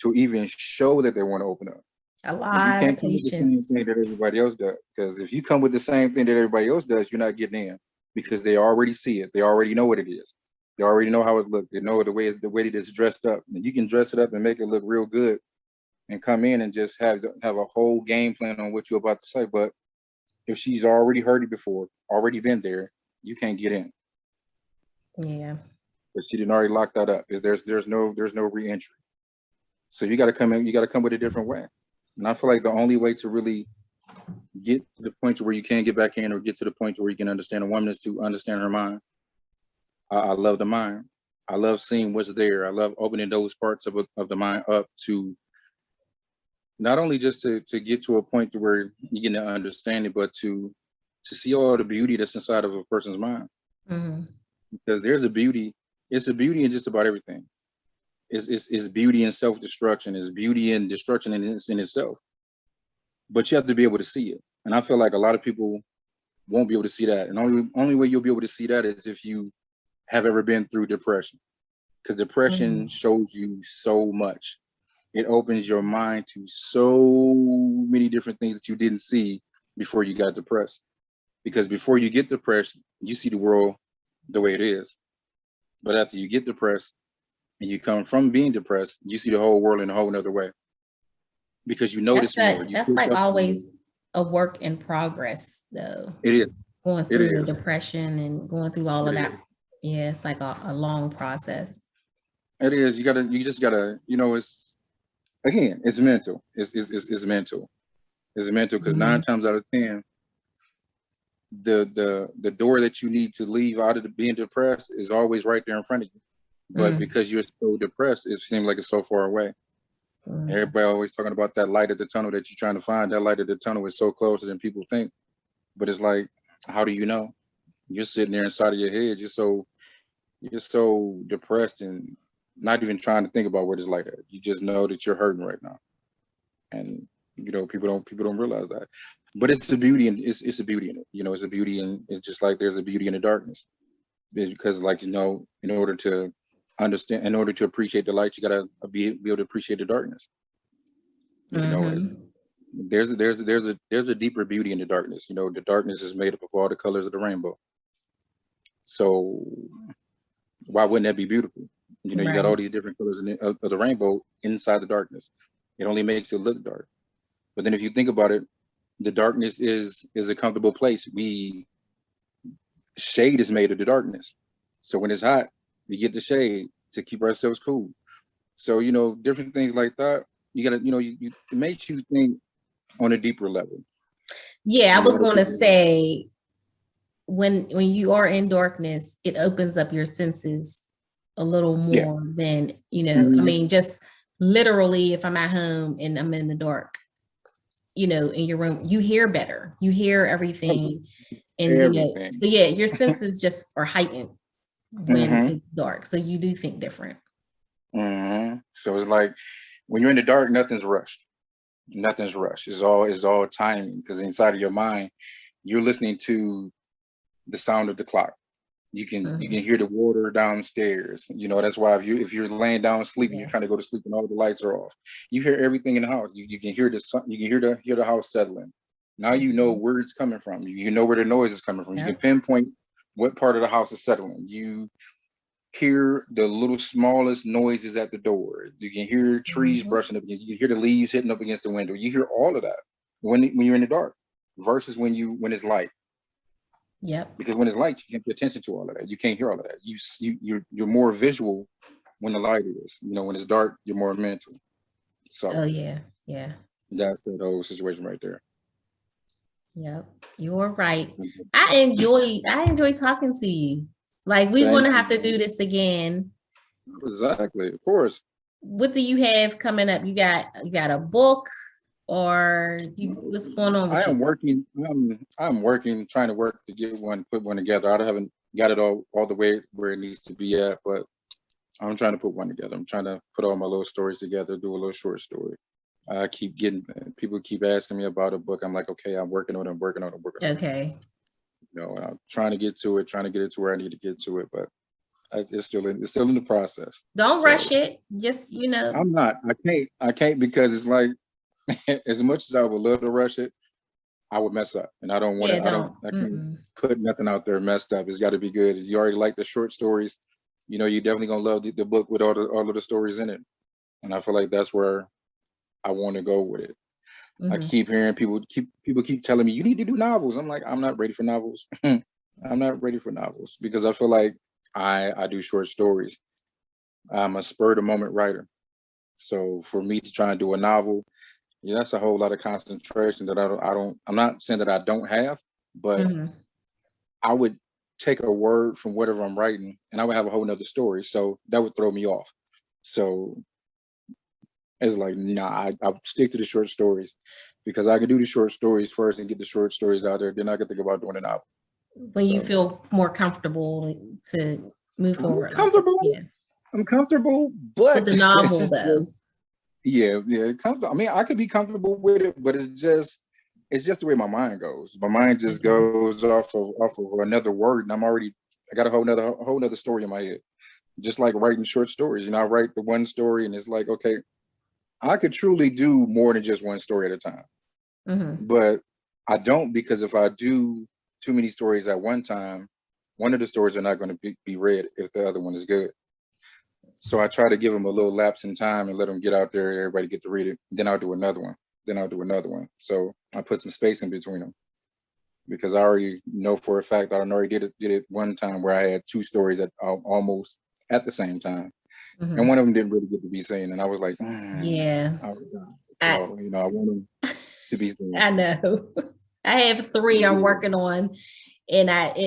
to even show that they want to open up. A lot you of can't come with the patience. same thing that everybody else does. Because if you come with the same thing that everybody else does, you're not getting in because they already see it. They already know what it is. They already know how it looks. They know the way it is dressed up. And you can dress it up and make it look real good and come in and just have a whole game plan on what you're about to say. But if she's already heard it before, already been there, you can't get in. Yeah. But she didn't already lock that up. There's no re-entry. So you got to come in. You got to come with a different way. And I feel like the only way to really get to the point where you can get back in or get to the point where you can understand a woman is to understand her mind. I love the mind. I love seeing what's there. I love opening those parts of the mind up to not only just to get to a point to where you get to understand it, but to see all the beauty that's inside of a person's mind. Because there's a beauty. It's a beauty in just about everything. It's beauty in self-destruction. It's beauty in destruction in itself. But you have to be able to see it. And I feel like a lot of people won't be able to see that. And only way you'll be able to see that is if you have ever been through depression. Because depression shows you so much. It opens your mind to so many different things that you didn't see before you got depressed. Because before you get depressed, you see the world the way it is. But after you get depressed, and you come from being depressed, you see the whole world in a whole nother way. Because you notice more. That's like always a work in progress, though. It is. Going through the depression and going through all of that. Yeah, it's like a long process. It is. You just gotta, it's mental. It's mental. It's mental because 9 times out of 10, the door that you need to leave out of being depressed is always right there in front of you. But because you're so depressed, it seems like it's so far away. Everybody always talking about that light at the tunnel that you're trying to find. That light at the tunnel is so closer than people think. But it's like, how do you know? You're sitting there inside of your head. You're so depressed and not even trying to think about where this light at. You just know that you're hurting right now. And people don't realize that. But it's a beauty and it's a beauty in it. It's a beauty, and it's just like there's a beauty in the darkness. Because in order to understand, in order to appreciate the light, you gotta be able to appreciate the darkness. There's a deeper beauty in the darkness. The darkness is made up of all the colors of the rainbow. So why wouldn't that be beautiful? You got all these different colors of the rainbow inside the darkness. It only makes it look dark. But then if you think about it, the darkness is a comfortable place. Shade is made of the darkness. So when it's hot, we get the shade to keep ourselves cool. So, different things like that, you gotta, it makes you think on a deeper level. Yeah, I was going to say, when you are in darkness, it opens up your senses a little more than, I mean, just literally, if I'm at home and I'm in the dark, in your room, you hear better, you hear everything. And, so yeah, your senses just are heightened when it's dark. So you do think different. So it's like when you're in the dark, nothing's rushed. It's all timing, because inside of your mind, you're listening to the sound of the clock. You can hear the water downstairs. You know, that's why if you're laying down sleeping, Yeah. you're trying to go to sleep and all the lights are off. You hear everything in the house. You can hear the sun, you can hear the house settling. Now you know where it's coming from. You know where the noise is coming from. You can pinpoint what part of the house is settling. You hear the little smallest noises at the door. You can hear trees brushing up. You can hear the leaves hitting up against the window. You hear all of that when you're in the dark versus when it's light. Yep. Because when it's light, you can't pay attention to all of that. You can't hear all of that. You're more visual when the light is. You know, when it's dark, you're more mental. So Oh yeah. that's the whole situation right there. Yep. You're right. I enjoy talking to you. Like we want to have to do this again. Exactly. Of course. What do you have coming up? You got a book, or what's going on with you? I'm working, trying to work to put one together. I haven't got it all the way where it needs to be at, but I'm trying to put one together. I'm trying to put all my little stories together, do a little short story. I keep getting people keep asking me about a book. I'm like, okay, I'm working on it. Okay. You know, I'm trying to get it to where I need to get to it, but it's still in the process. Don't rush it. Just, you know. I'm not. I can't because it's like as much as I would love to rush it, I would mess up, and I don't want to. I can't put nothing out there messed up. It's got to be good. You already like the short stories, you know. You're definitely gonna love the book with all of the stories in it, and I feel like that's where I want to go with it. I keep hearing people keep telling me you need to do novels. I'm like, I'm not ready for novels. I'm not ready for novels because I feel like I do short stories. I'm a spur of the moment writer. So for me to try and do a novel, yeah, that's a whole lot of concentration that I'm not saying that I don't have, but I would take a word from whatever I'm writing and I would have a whole nother story. So that would throw me off. So it's like, nah, I stick to the short stories because I can do the short stories first and get the short stories out there. Then I can think about doing a novel. When you feel more comfortable to move forward. I'm comfortable, but with the novel though. Yeah. I mean, I could be comfortable with it, but it's just the way my mind goes. My mind just goes off of another word, and I got a whole nother story in my head. Just like writing short stories, you know, I write the one story, and it's like, okay, I could truly do more than just one story at a time. But I don't, because if I do too many stories at one time, one of the stories are not going to be read if the other one is good. So I try to give them a little lapse in time and let them get out there, everybody get to read it. Then I'll do another one. So I put some space in between them because I already know for a fact I already did it one time where I had two stories at almost at the same time. And one of them didn't really get to be seen. And I was like, yeah. I want them to be seen. I know. I have 3 I'm working on, and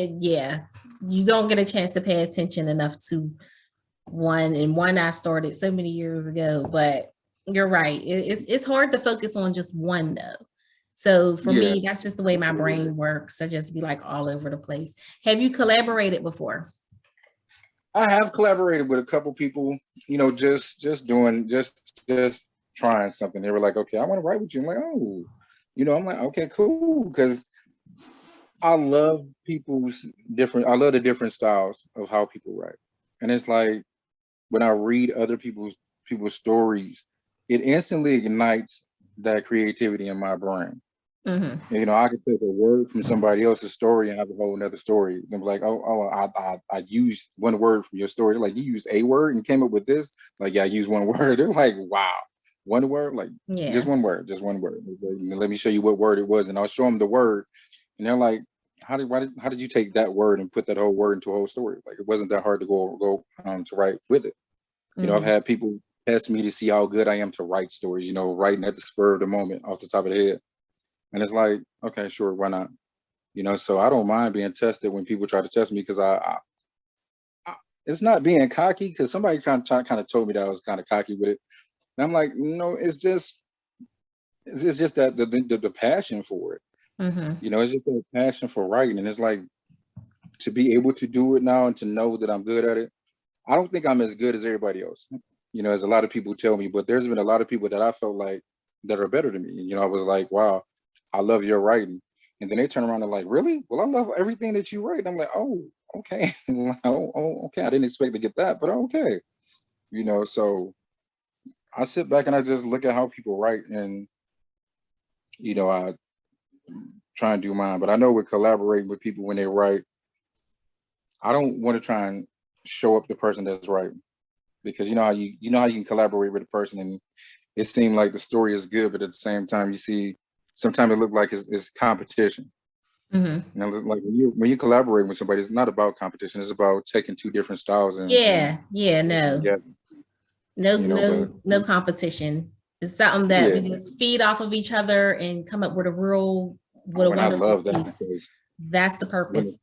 you don't get a chance to pay attention enough to one. And one I started so many years ago, but you're right. It's hard to focus on just one though. So for me, that's just the way my brain works. I just be like all over the place. Have you collaborated before? I have collaborated with a couple people, you know, just trying something. They were like, okay, I want to write with you. I'm like, oh, you know, I'm like, okay, cool. Because I love the different styles of how people write. And it's like, when I read other people's stories, it instantly ignites that creativity in my brain. You know, I could take a word from somebody else's story and have a whole nother story. And be like, I used one word from your story. They're like, you used a word and came up with this? Like, yeah, I used one word. They're like, wow, one word? Like, just one word. Let me show you what word it was. And I'll show them the word. And they're like, how did you take that word and put that whole word into a whole story? Like, it wasn't that hard to go to write with it. You know, I've had people test me to see how good I am to write stories, you know, writing at the spur of the moment off the top of the head. And it's like, okay, sure, why not? You know, so I don't mind being tested when people try to test me, because I it's not being cocky, because somebody kind of told me that I was kind of cocky with it. And I'm like, no, it's just that the passion for it. You know, it's just a passion for writing. And it's like, to be able to do it now and to know that I'm good at it. I don't think I'm as good as everybody else, you know, as a lot of people tell me, but there's been a lot of people that I felt like that are better than me. You know, I was like, wow, I love your writing. And then they turn around and like, really? Well, I love everything that you write. And I'm like, oh, okay, okay, I didn't expect to get that, but okay, so I sit back and I just look at how people write, and I try and do mine. But I know with collaborating with people when they write, I don't want to try and show up the person that's writing, because you can collaborate with a person and it seemed like the story is good, but at the same time you see sometimes it look like it's competition. Mm-hmm. Like when you collaborate with somebody, it's not about competition. It's about taking two different styles and Yeah, working no. together. But No competition. It's something that we yeah, just feed off of each other and come up with a when I wonderful love that, piece. because That's the when purpose.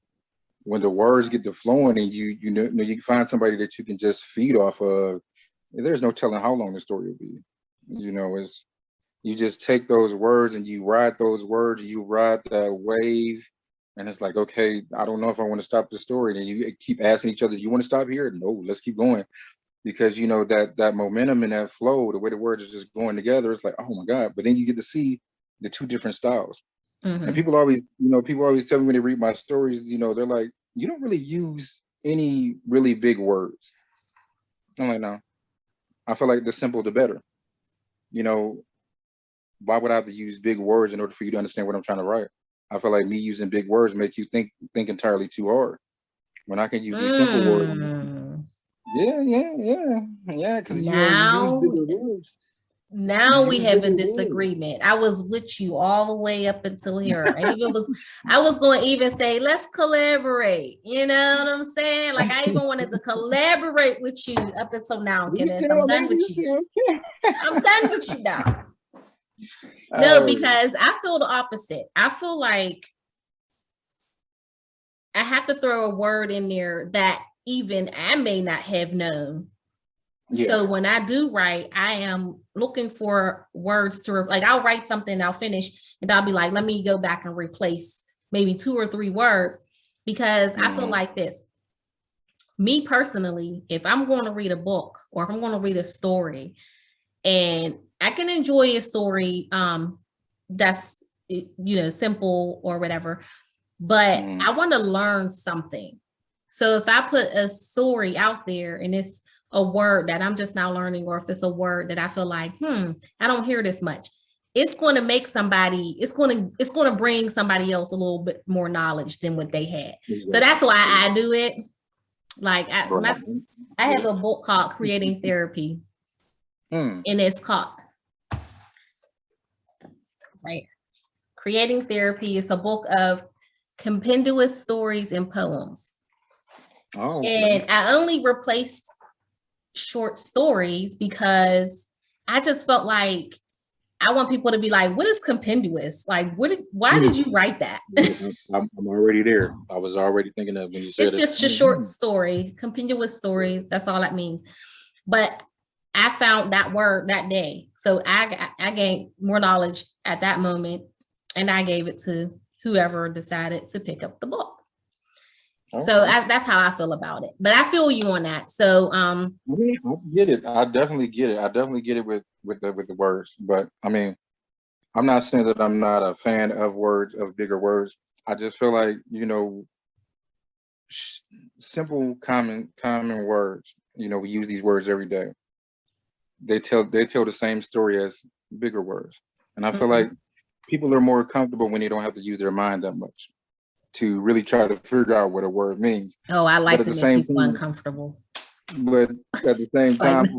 when the words get to flowing and you find somebody that you can just feed off of, there's no telling how long the story will be. It's you just take those words and you ride those words, you ride that wave, and it's like, okay, I don't know if I want to stop the story. And you keep asking each other, you want to stop here? No, let's keep going. Because that momentum and that flow, the way the words are just going together, it's like, oh my God. But then you get to see the two different styles. And Mm-hmm. people always tell me when they read my stories, they're like, you don't really use any really big words. I'm like, no. I feel like the simple the better. You know, why would I have to use big words in order for you to understand what I'm trying to write? I feel like me using big words make you think entirely too hard. When I can use these simple words, Mm. yeah, because you use Now, bigger words. now You we use have a bigger words. disagreement. I was with you all the way up until here. I was going to even say, let's collaborate. You know what I'm saying? Like I even wanted to collaborate with you up until now, You Kenneth. still, I'm done man, you with you. still. I'm done with you now. No, Oh, because I feel the opposite. I feel like I have to throw a word in there that even I may not have known. yeah. So when I do write, I am looking for words to like, I'll write something, I'll finish, and I'll be like, let me go back and replace maybe 2 or 3 words, because I feel like this. Me personally, if I'm going to read a book or if I'm going to read a story, and I can enjoy a story that's simple or whatever, but I want to learn something. So if I put a story out there and it's a word that I'm just now learning, or if it's a word that I feel like, I don't hear this much, it's going to make somebody, it's going to bring somebody else a little bit more knowledge than what they had. Exactly. So that's why I do it. Like I have Yeah. a book called Creating Therapy, and it's called right. Creating Therapy is a book of compendious stories and poems. Oh, And I only replaced short stories because I just felt like I want people to be like, what is compendious? Like, why did you write that? I'm already there. I was already thinking that when you said It's it. just a short story, compendious stories. That's all that means. But I found that word that day. So I gained more knowledge at that moment, and I gave it to whoever decided to pick up the book. Okay. So that's how I feel about it. But I feel you on that. So I get it. I definitely get it. I definitely get it with the words. But I mean, I'm not saying that I'm not a fan of words, of bigger words. I just feel like, simple common words. We use these words every day. They tell the same story as bigger words. And I feel like people are more comfortable when they don't have to use their mind that much to really try to figure out what a word means. Oh, I like to make people uncomfortable. But at the same time,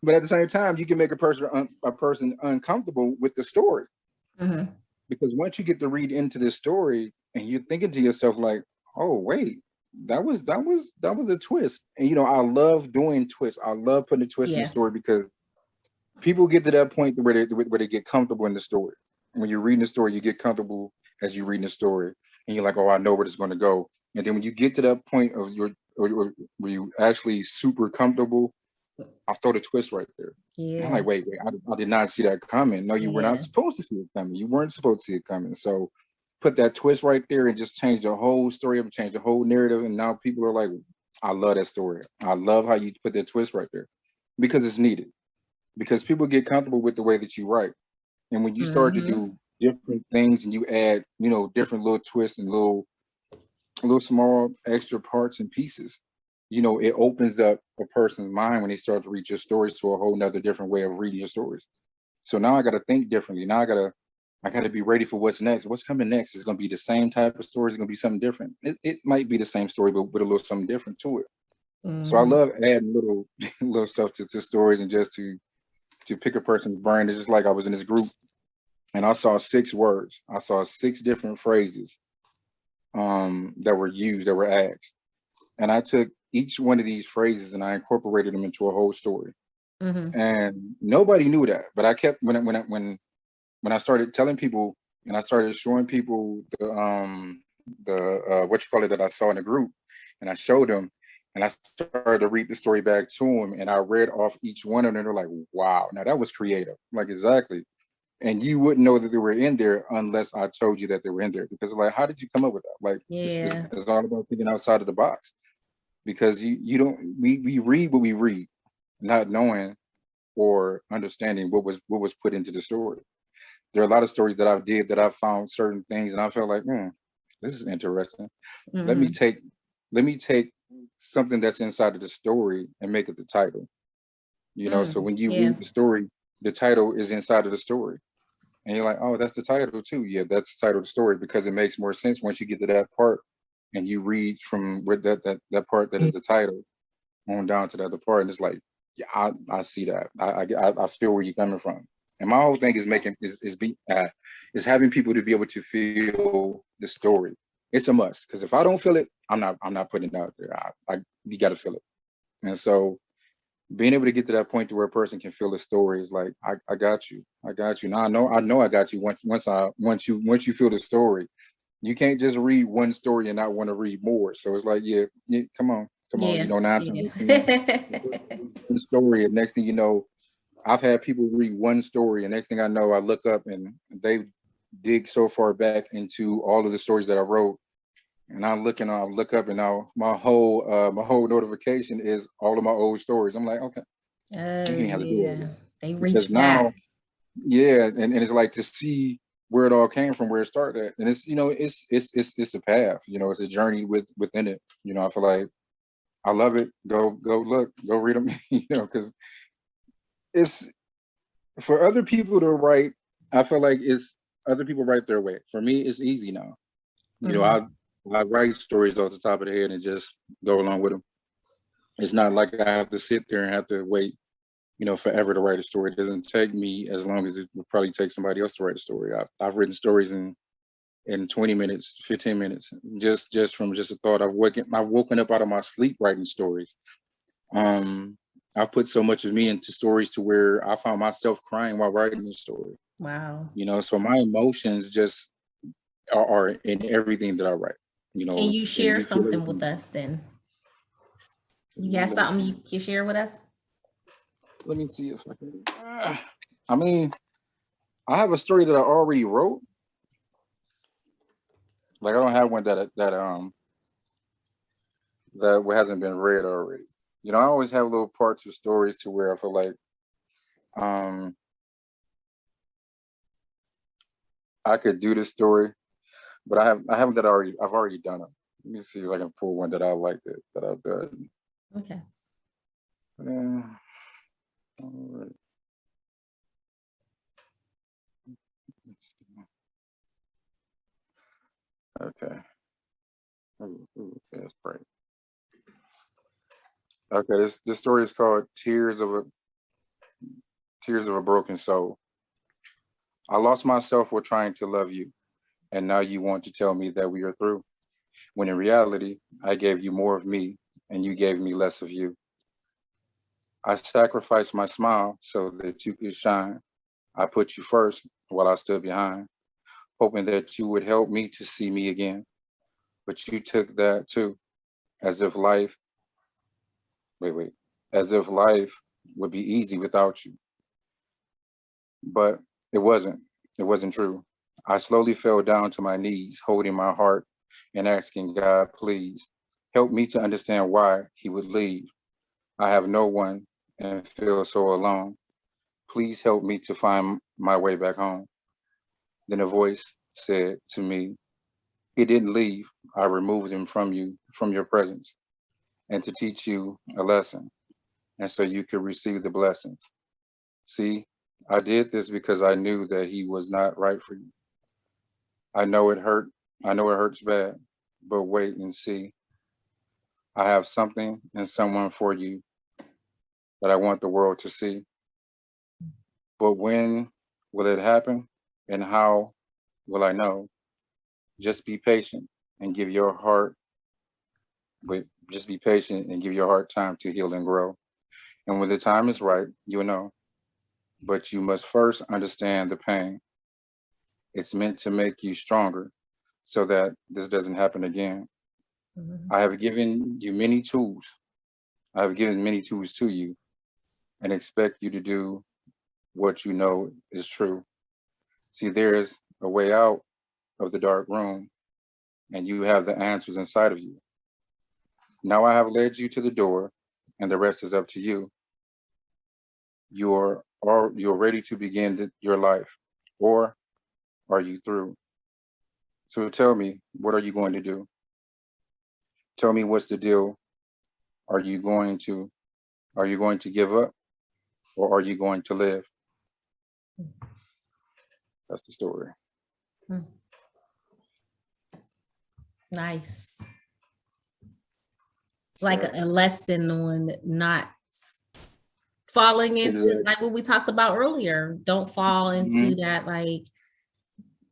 but at the same time, you can make a person uncomfortable with the story. Because once you get to read into this story and you're thinking to yourself like, oh wait, that was a twist. And I love doing twists. I love putting a twist in the story, because people get to that point where they get comfortable in the story. When you're reading the story, you get comfortable as you're reading the story, and you're like, oh, I know where it's going to go. And then when you get to that point of where you actually super comfortable, I'll throw the twist right there. Yeah. I'm like, wait, I did not see that coming. No, you were not supposed to see it coming. You weren't supposed to see it coming. So put that twist right there and just change the whole story up, change the whole narrative. And now people are like, I love that story. I love how you put that twist right there, because it's needed. Because people get comfortable with the way that you write. And when you start to do different things and you add, different little twists and little little small extra parts and pieces. You know, it opens up a person's mind when they start to read your stories to a whole nother different way of reading your stories. So now I got to think differently. Now I gotta be ready for what's next. What's coming next is going to be the same type of story. It's going to be something different. It might be the same story, but with a little something different to it. So I Mhm. love adding little little stuff to stories and just to pick a person's brain. It's just like I was in this group and I saw 6 words. I saw 6 different phrases that were used, that were asked. And I took each one of these phrases and I incorporated them into a whole story. Mhm. And nobody knew that, but I kept when I started telling people and I started showing people the what you call it that I saw in the group, and I showed them, and I started to read the story back to them, and I read off each one of them. And they're like, "Wow, now that was creative." I'm like, exactly. And you wouldn't know that they were in there unless I told you that they were in there. Because like, how did you come up with that? Like, Yeah. it's all about thinking outside of the box. Because you don't we read what we read, not knowing or understanding what was put into the story. There are a lot of stories that I've did that I found certain things and I felt like, this is interesting. Let me Mhm. take let me take something that's inside of the story and make it the title. You know, so when you Yeah. read the story, the title is inside of the story. And you're like, oh, that's the title too. Yeah, that's the title of the story because it makes more sense once you get to that part and you read from where that part that is the title on down to the other part. And it's like, yeah, I see that. I feel where you're coming from. And my whole thing is making is having people to be able to feel the story. It's a must because if I don't feel it, I'm not putting it out there. You got to feel it. And so being able to get to that point to where a person can feel the story is like, I got you. I got you. Now I know I got you once you feel the story. You can't just read one story and not want to read more. So it's like, yeah, come on. You Yeah. know, 9 times out of 10, the Yeah. person reads one story, and next thing you know, I've had people read one story, and next thing I know, I look up and they dig so far back into all of the stories that I wrote, and I look up, and now my whole notification is all of my old stories. I'm like, okay, you Oh can have to do all yeah. that They because reach now, back. yeah, and it's like to see where it all came from, where it started at. And it's it's a path, it's a journey within it. I feel like I love it. Go look, go read them, because it's for other people to write. I feel like it's other people write their way. For me, it's easy now. You know, Mhm. I I write stories off the top of the head and just go along with them. It's not like I have to sit there and have to wait, forever to write a story. It doesn't take me as long as it would probably take somebody else to write a story. I've written stories in 20 minutes, 15 minutes, just from just a thought. I've woken up out of my sleep writing stories. Um, I've put so much of me into stories to where I found myself crying while writing the story. Wow. So my emotions just are in everything that I write. Can you And share you feel something with everything. us then? You got Let me something you see. can share with us? Let me see if I can. I mean, I have a story that I already wrote. Like I don't have one that hasn't been read already. I always have little parts of stories to where I feel like um I could do this story, but I haven't that already. I've already done it. Let me see if I can pull one that I like that I've done. Okay. All right. Okay. Okay, that's great. Okay, this story is called Tears of a Broken Soul. I lost myself while trying to love you, and now you want to tell me that we are through. When in reality, I gave you more of me, and you gave me less of you. I sacrificed my smile so that you could shine. I put you first while I stood behind, hoping that you would help me to see me again. But you took that too, as if life, wait, as if life would be easy without you. But it wasn't. It wasn't true. I slowly fell down to my knees, holding my heart and asking God, please help me to understand why he would leave. I have no one and feel so alone. Please help me to find my way back home. Then a voice said to me, He didn't leave. I removed him from you, from your presence, and to teach you a lesson, and so you could receive the blessings. See, I did this because I knew that he was not right for you. I know it hurt. I know it hurts bad, but wait and see. I have something and someone for you that I want the world to see. But when will it happen? And how will I know? Just be patient and give your heart, but just be patient and give your heart time to heal and grow. And when the time is right, you'll know. But you must first understand the pain. It's meant to make you stronger so that this doesn't happen again. Mhm. I have given you many tools. I have given many tools to you and expect you to do what you know is true. See, there's a way out of the dark room, and you have the answers inside of you. Now I have led you to the door, and the rest is up to you. You're ready to begin your life, or are you through? So tell me, what are you going to do? Tell me what's the deal. Are you going to are you going to give up, or are you going to live? That's the story. Mm. Nice. Like So, a lesson on not falling into exactly. like what we talked about earlier. Don't fall into Mhm. that like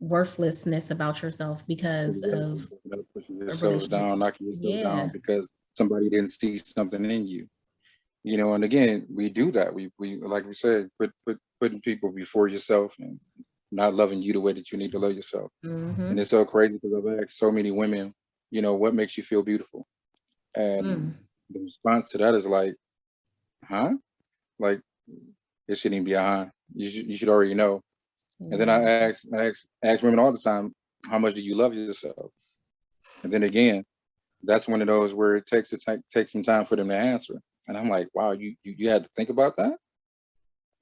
worthlessness about yourself because Exactly. of Not pushing a yourself relationship. down, knocking yourself Yeah. down because somebody didn't see something in you. And again, we do that. We like we said, putting people before yourself and not loving you the way that you need to love yourself. Mm-hmm. And it's so crazy because I've asked so many women, what makes you feel beautiful? And Mm. the response to that is like, huh? Like it shouldn't even be a huh. You should already know. And then Yeah. I ask women all the time, how much do you love yourself? And then again, that's one of those where it takes some time for them to answer. And I'm like, wow, you had to think about that?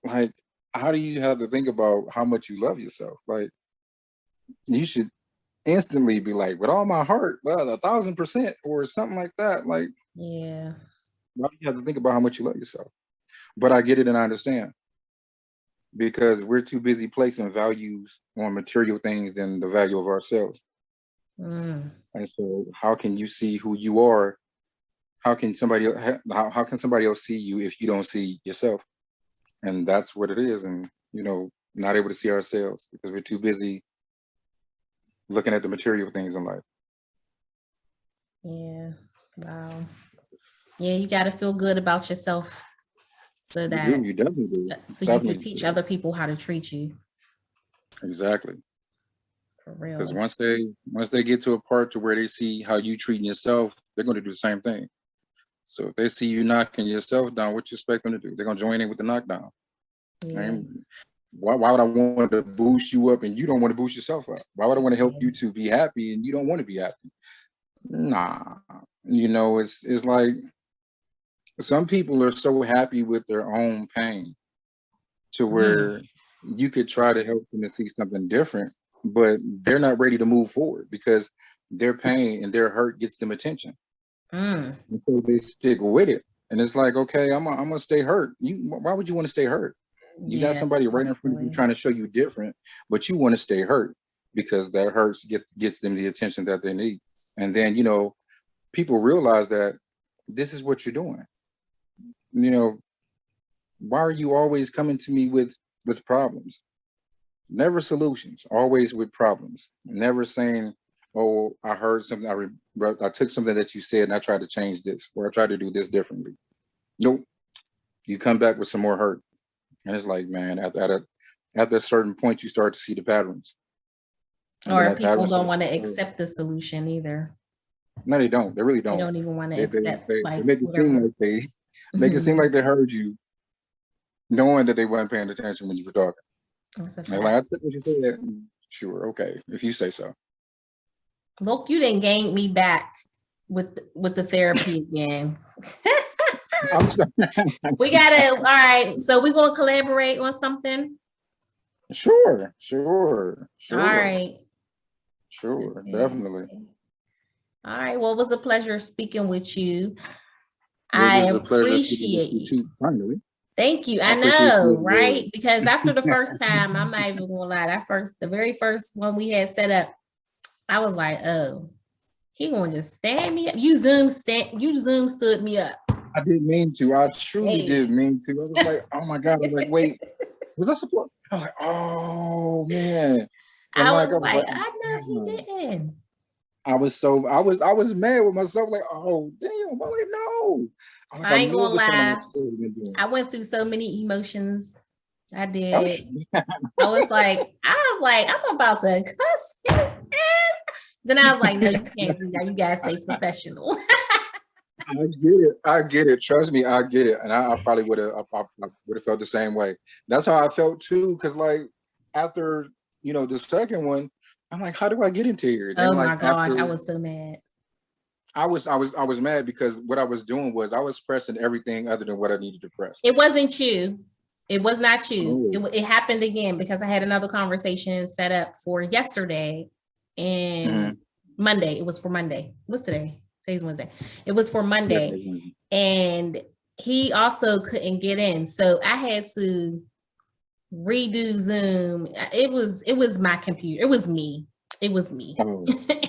Like, how do you have to think about how much you love yourself? Like, you should instantly be like, with all my heart, well, 1,000% or something like that. Like, Yeah. why do you have to think about how much you love yourself? But I get it and I understand because we're too busy placing values on material things than the value of ourselves. Mm. And so, how can you see who you are? How can somebody else see you if you don't see yourself? And that's what it is. And not able to see ourselves because we're too busy looking at the material things in life. Yeah. Wow. Yeah, you got to feel good about yourself so You do, that you definitely do. so you can Definitely teach do. other people how to treat you Exactly. for Because real. once they get to a part to where they see how you treating yourself, they're going to do the same thing. So if they see you knocking yourself down, what you expect them to do? They're going to join in with the knockdown. Yeah. And why would I want to boost you up and you don't want to boost yourself up? Why would I want to help Yeah. you to be happy and you don't want to be happy? Nah. It's like some people are so happy with their own pain to Mm. where you could try to help them to see something different, but they're not ready to move forward because their pain and their hurt gets them attention. Mm. And so they stick with it. And it's like, okay, I'm gonna stay hurt. Why would you want to stay hurt? You got Yeah, somebody right in front of you definitely. trying to show you different, but you want to stay hurt because that hurts gets them the attention that they need. And then, people realize that this is what you're doing. You know, why are you always coming to me with problems? Never solutions, always with problems. Never saying, "Oh, I heard something. I took something that you said and I tried to change this, or I tried to do this differently." Nope. You come back with some more hurt, and it's like, man, at a certain point, you start to see the patterns, and then Or that people pattern don't starts want to to show. accept the solution either. No, they don't. They really They don't. don't even want to They accept they, they like make it seem whatever. like they make it seem like they heard you, knowing that they weren't paying attention when you were talking. That's a They're like, fact. I took what you said. Sure, okay, if you say so. Look, you didn't gain me back with the therapy again. I'm sorry. We gotta, all right. So we're gonna collaborate on something. Sure, sure, All sure. right. Sure, Okay. definitely. All right. Well, it was a pleasure speaking with you. It I was a pleasure speaking with appreciate you you. too. Finally, Thank you. I I appreciate you know, as well. right? Because after the first time, I'm not even gonna lie, the very first one we had set up, I was like, oh, he gonna just stand me up. You Zoom stood me up. I didn't mean to. I truly Hey. did mean to. I was like, oh my God. I was like, wait, was I supposed? I was like, oh man. And I like, was I was like, like, oh, I know he God. didn't. I was mad with myself. Like, oh damn. I'm like, no. I'm like, I I ain't knew it gonna was something I lie. was supposed to be doing. I went through so many emotions. I Oh, did. I was like, I'm about to cuss his ass. Then I was like, no, you can't do that. You gotta stay professional. I get it. Trust me, I get it. And I probably I would have felt the same way. That's how I felt too. Cause like after, the second one, I'm like, how do I get into here? Then Oh like my gosh, I after was so mad. I was mad because what I was doing was I was pressing everything other than what I needed to press. It wasn't you. It was not you. Oh. It happened again because I had another conversation set up for yesterday and Monday. It was for Monday. What's today? Today's Wednesday. It was for Monday. And he also couldn't get in. So I had to redo Zoom. It was my computer. It was me. It was me. Oh,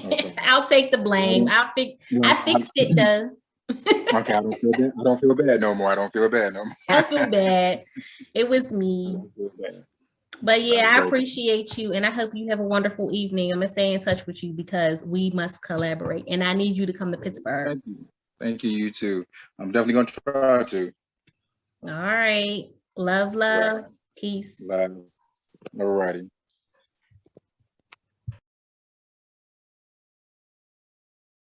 okay. I'll take the blame. I fixed it though. Okay, I don't feel bad. I don't feel bad no more. I don't feel bad no more. I feel bad. It was me. But yeah, I appreciate you and I hope you have a wonderful evening. I'm gonna stay in touch with you because we must collaborate and I need you to come to Pittsburgh. Thank you. Thank you, you too. I'm definitely gonna try to. All right. Love. Right. Peace. Love. All righty.